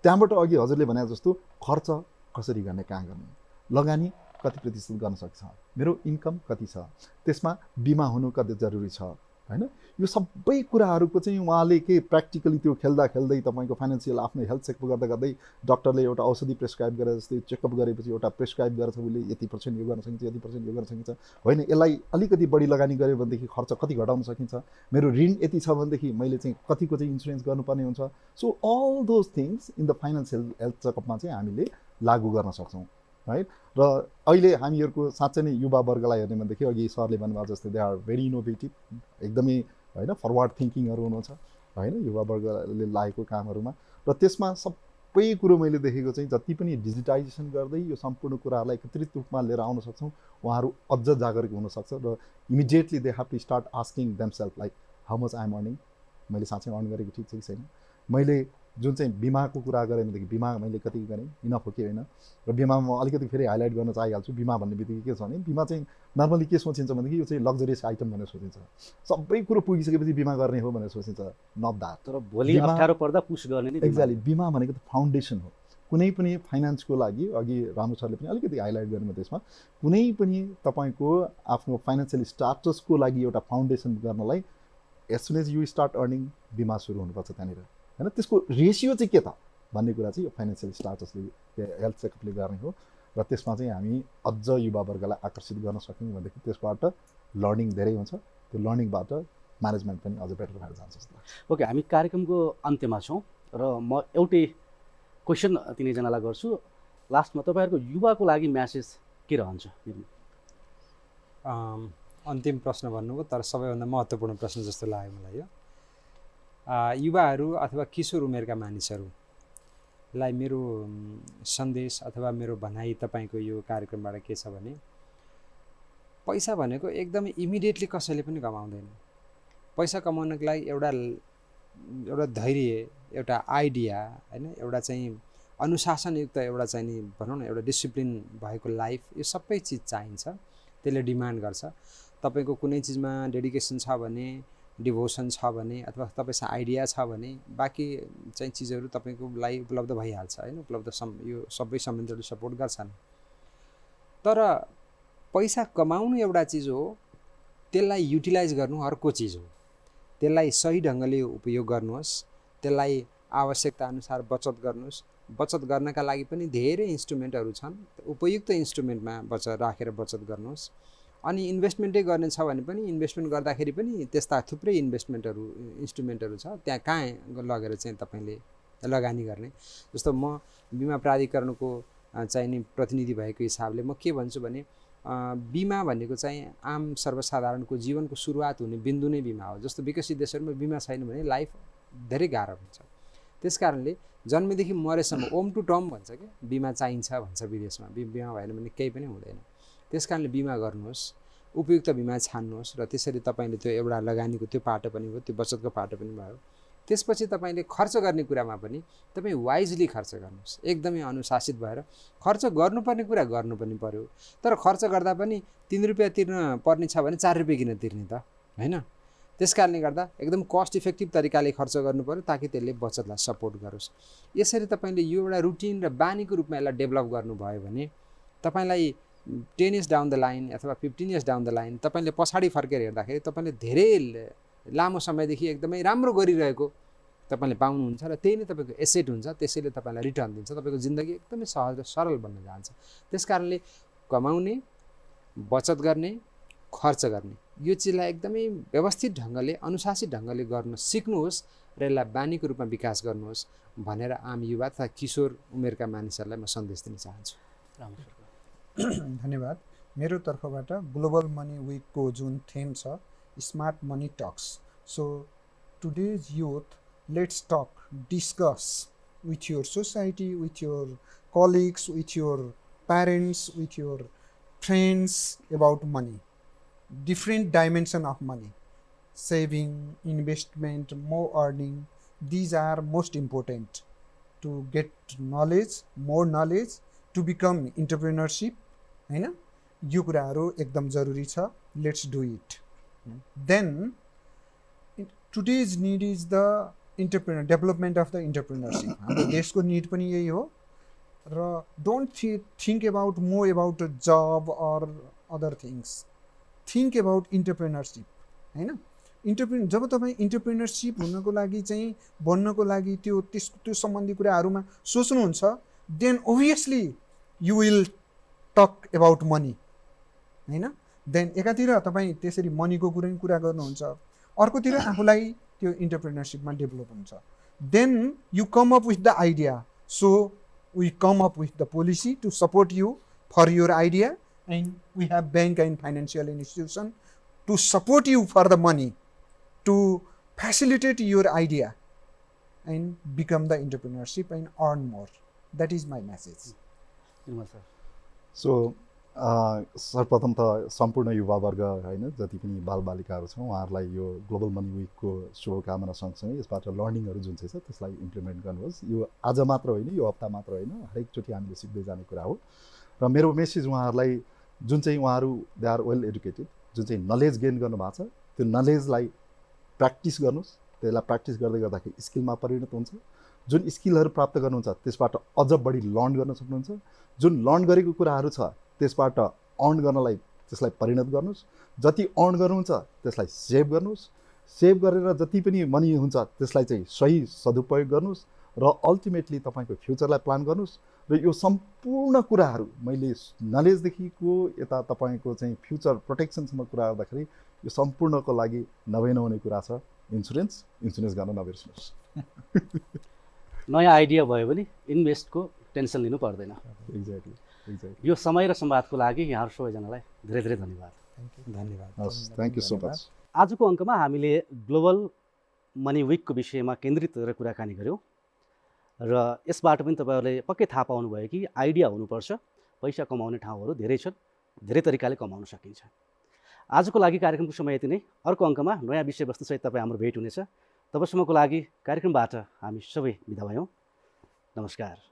D: त्यहाँबाट अघि हजुरले भने जस्तो खर्च कसरी गर्ने, कहाँ गर्ने, लगानी कति प्रतिशत गर्न सक्छ, मेरो इन्कम कति छ, त्यसमा बिमा हुनु कति जरुरी छ होइन। यो सबै कुराहरूको चाहिँ उहाँले के प्र्याक्टिकली त्यो खेल्दा खेल्दै तपाईँको फाइनेन्सियल आफ्नो हेल्थ चेकअप गर्दा गर्दै डक्टरले एउटा औषधि प्रेस्क्राइब गरेर जस्तै चेकअप गरेपछि एउटा प्रेस्क्राइब गरेर उसले यति % यो गर्न सकिन्छ, यति % यो गर्न सकिन्छ होइन, यसलाई अलिकति बढी लगानी गऱ्यो भनेदेखि खर्च कति घटाउन सकिन्छ, मेरो ऋण यति छ भनेदेखि मैले चाहिँ कतिको चाहिँ इन्सुरेन्स गर्नुपर्ने हुन्छ। So all those things in the financial health चेकअपमा चाहिँ हामीले लागू गर्न सक्छौँ राइट। र अहिले हामीहरूको साँच्चै नै युवा वर्गलाई हेर्ने भनेदेखि अघि सरले भन्नुभएको जस्तै दे आर भेरी इनोभेटिभ, एकदमै होइन फरवर्ड थिङ्किङहरू हुनुहुन्छ होइन युवा वर्गले लागेको कामहरूमा। र त्यसमा सबै कुरो मैले देखेको चाहिँ जति पनि डिजिटाइजेसन गर्दै यो सम्पूर्ण कुराहरूलाई एकत्रित रूपमा लिएर आउन सक्छौँ, उहाँहरू अझ जागरुक हुनसक्छ। र immediately they have to start asking themselves like how much I am earning, मैले साँच्चै अर्न गरेको ठिक छ कि छैन, मैले जुन चाहिँ बिमाको कुरा गरेँ भनेदेखि बिमा मैले कति गरेँ, इनफ हो कि होइन। र बिमामा म अलिकति फेरि हाइलाइट गर्न चाहिहाल्छु, बिमा भन्ने बित्तिकै के छ भने बिमा चाहिँ नर्मली के सोचिन्छ भनेदेखि यो चाहिँ लग्जरियस आइटम भनेर सोचिन्छ, सबै कुरो पुगिसकेपछि बिमा गर्ने हो भनेर सोचिन्छ, नट द्याट।
A: तर भोलि अप्ठ्यारो पर्दा पुस गर्ने नि
D: एक्ज्याक्टली बिमा भनेको त फाउन्डेसन हो। कुनै पनि फाइनेन्सको लागि अघि रामु सरले पनि अलिकति हाइलाइट गर्नुभयो, त्यसमा कुनै पनि तपाईँको आफ्नो फाइनेन्सियल स्टाटसको लागि एउटा फाउन्डेसन गर्नलाई as soon as you start earning बिमा सुरु हुनुपर्छ त्यहाँनिर होइन। त्यसको रेसियो चाहिँ के त भन्ने कुरा चाहिँ यो फाइनेन्सियल स्टाटसले हेल्थ चेकअपले गर्ने हो। र त्यसमा चाहिँ हामी अझ युवा वर्गलाई आकर्षित गर्न सक्यौँ भनेदेखि त्यसबाट लर्निङ धेरै हुन्छ, त्यो लर्निङबाट म्यानेजमेन्ट पनि अझ बेटर भएर जान्छ जस्तो लाग्छ।
A: ओके, हामी कार्यक्रमको अन्त्यमा छौँ र म एउटै क्वेसन तिनैजनालाई गर्छु। लास्टमा तपाईँहरूको युवाको लागि म्यासेज के रहन्छ?
B: अन्तिम प्रश्न भन्नुभयो, तर सबैभन्दा महत्त्वपूर्ण प्रश्न जस्तो लाग्यो मलाई यो। युवाहरू अथवा किशोर उमेरका मानिसहरूलाई मेरो सन्देश अथवा मेरो भनाइ तपाईँको यो कार्यक्रमबाट के छ भने, पैसा भनेको एकदमै इमिडिएटली कसैले पनि कमाउँदैन। पैसा कमाउनको लागि एउटा धैर्य, एउटा आइडिया होइन, एउटा चाहिँ अनुशासनयुक्त एउटा चाहिँ नि भनौँ न एउटा डिसिप्लिन भएको लाइफ, यो सबै चिज चाहिन्छ। त्यसले डिमान्ड गर्छ तपाईँको कुनै चिजमा डेडिकेसन छ भने, डिभोसन छ भने, अथवा तपाईँसँग आइडिया छ भने बाँकी चाहिँ चिजहरू तपाईँको लागि उपलब्ध भइहाल्छ होइन। उपलब्ध यो सबै सम्बन्धहरूले सपोर्ट गर्छन्। तर पैसा कमाउनु एउटा चिज हो, त्यसलाई युटिलाइज गर्नु अर्को चिज हो। त्यसलाई सही ढङ्गले उपयोग गर्नुहोस्, त्यसलाई आवश्यकता अनुसार बचत गर्नुहोस्, बचत गर्नका लागि पनि धेरै इन्स्ट्रुमेन्टहरू छन्। उपयुक्त इन्स्ट्रुमेन्टमा राखेर बचत गर्नुहोस्। अनि इन्भेस्टमेन्टै गर्ने छ भने पनि इन्भेस्टमेन्ट गर्दाखेरि पनि त्यस्ता थुप्रै इन्स्ट्रुमेन्टहरू छ, त्यहाँ कहाँ लगेर चाहिँ तपाईँले लगानी गर्ने। जस्तो म बिमा प्राधिकरणको चाहिँ नि प्रतिनिधि भएको हिसाबले म के भन्छु भने बिमा भनेको चाहिँ आम सर्वसाधारणको जीवनको सुरुवात हुने बिन्दु नै बिमा हो। जस्तो विकसित देशहरूमा बिमा छैन भने लाइफ धेरै गाह्रो हुन्छ। त्यस कारणले जन्मेदेखि मरेसम्म ओम टु टर्म भन्छ क्या, बिमा चाहिन्छ भन्छ विदेशमा। बिमा भएन भने केही पनि हुँदैन। त्यस कारणले बिमा गर्नुहोस्, उपयुक्त बिमा छान्नुहोस् र त्यसरी तपाईँले त्यो एउटा लगानीको त्यो पाटो पनि भयो, त्यो बचतको पाटो पनि भयो। त्यसपछि तपाईँले खर्च गर्ने कुरामा पनि तपाईँ वाइजली खर्च गर्नुहोस्, एकदमै अनुशासित भएर। खर्च गर्नुपर्ने कुरा गर्नु पनि पर्यो, तर खर्च गर्दा पनि 3 रुपियाँ तिर्न पर्ने छ भने 4 रुपियाँ किन तिर्ने त, होइन? त्यस कारणले गर्दा एकदम कस्ट इफेक्टिभ तरिकाले खर्च गर्नु पर्यो ताकि त्यसले बचतलाई सपोर्ट गरोस्। यसरी तपाईँले यो एउटा रुटिन र बानीको रूपमा यसलाई डेभलप गर्नुभयो भने तपाईँलाई 10 इयर्स डाउन द लाइन अथवा 15 इयर्स डाउन द लाइन तपाईँले पछाडि फर्केर हेर्दाखेरि तपाईँले धेरै लामो समयदेखि एकदमै राम्रो गरिरहेको तपाईँले पाउनुहुन्छ र त्यही नै तपाईँको एसेट हुन्छ। त्यसैले तपाईँलाई रिटर्न दिन्छ। तपाईँको जिन्दगी एकदमै सहज र सरल बन्न जान्छ। त्यस कारणले कमाउने, बचत गर्ने, खर्च गर्ने यो चिजलाई एकदमै व्यवस्थित ढङ्गले, अनुशासित ढङ्गले गर्न सिक्नुहोस् र यसलाई बानीको रूपमा विकास गर्नुहोस् भनेर आम युवा तथा किशोर उमेरका मानिसहरूलाई म सन्देश दिन चाहन्छु।
C: धन्यवाद। मेरो तर्फबाट ग्लोबल मनी विकको जुन थीम छ smart money talks. So today's youth, let's talk, discuss with your society, with your colleagues, with your parents, with your friends about money. Different dimension of money, saving, investment, more earning, these are most important to get knowledge, more knowledge, to become entrepreneurship, हैन? यो कुराहरू एकदम जरुरी छ। Let's do it. Then today's need is the development of the entrepreneurship. हाम्रो देशको need पनि यही हो र don't think about more about a job or other things. Think about entrepreneurship, हैन? जब तपाईँ entrepreneurship हुनको लागि चाहिँ बन्नको लागि त्यो सम्बन्धी कुराहरूमा सोच्नुहुन्छ, then obviously you will talk about money, हैन? then एकातिर तपाईँ त्यसरी मनीको कुरा गर्नुहुन्छ, अर्कोतिर आफूलाई त्यो इन्टरप्रेन्योरशिपमा डेभलप हुन्छ। Then you come up with the idea. So we come up with the policy to support you for your idea and we have bank and financial institution to support you for the money to facilitate your idea and become the entrepreneurship and earn more. That is my message.
D: So सर्वप्रथम त सम्पूर्ण युवावर्ग होइन जति पनि बालबालिकाहरू छन् उहाँहरूलाई यो ग्लोबल मनी विकको शुभकामना सँगसँगै यसबाट लर्निङहरू जुन चाहिँ छ त्यसलाई इम्प्लिमेन्ट गर्नुहोस्। यो आज मात्र होइन, यो हप्ता मात्र होइन, हरेकचोटि हामीले सिक्दै जाने कुरा हो। र मेरो मेसेज उहाँहरूलाई जुन चाहिँ उहाँहरू दे आर वेल एडुकेटेड, जुन चाहिँ नलेज गेन गर्नुभएको छ त्यो नलेजलाई प्र्याक्टिस गर्नुहोस्। त्यसलाई प्र्याक्टिस गर्दै गर्दाखेरि स्किलमा परिणत हुन्छ। जुन स्किलहरू प्राप्त गर्नुहुन्छ त्यसबाट अझ बढी लर्न गर्न सक्नुहुन्छ। जुन लर्न गरेको कुराहरू छ त्यसबाट अर्न गर्नलाई त्यसलाई परिणत गर्नुहोस्। जति अर्न गर्नुहुन्छ त्यसलाई सेभ गर्नुहोस्। सेभ गरेर जति पनि मनी हुन्छ त्यसलाई चाहिँ सही सदुपयोग गर्नुहोस् र अल्टिमेटली तपाईँको फ्युचरलाई प्लान गर्नुहोस्। र यो सम्पूर्ण कुराहरू मैले नलेजदेखिको यता तपाईँको चाहिँ फ्युचर प्रोटेक्सनसम्म कुरा गर्दाखेरि यो सम्पूर्णको लागि नहुने कुरा छ इन्सुरेन्स गर्न नबिर्सिनुहोस्।
A: नयाँ आइडिया भयो भने इन्भेस्टको टेन्सन लिनु पर्दैन।
D: एक्ज्याक्टली।
A: यो समय र संवादको लागि यहाँहरू सबैजनालाई धेरै धेरै धन्यवाद।
B: धन्यवाद।
D: Thank you so much.
A: आजको अङ्कमा हामीले ग्लोबल मनी विकको विषयमा केन्द्रित गरेर कुराकानी गऱ्यौँ र यसबाट पनि तपाईँहरूले पक्कै थाहा पाउनुभयो कि आइडिया हुनुपर्छ। पैसा कमाउने ठाउँहरू धेरै छन्, धेरै तरिकाले कमाउन सकिन्छ। आजको लागि कार्यक्रमको समय यति नै। अर्को अङ्कमा नयाँ विषयवस्तुसहित तपाईँ हाम्रो भेट हुनेछ। तबसम्मको लागि कार्यक्रमबाट हामी सबै बिदा भयौँ। नमस्कार।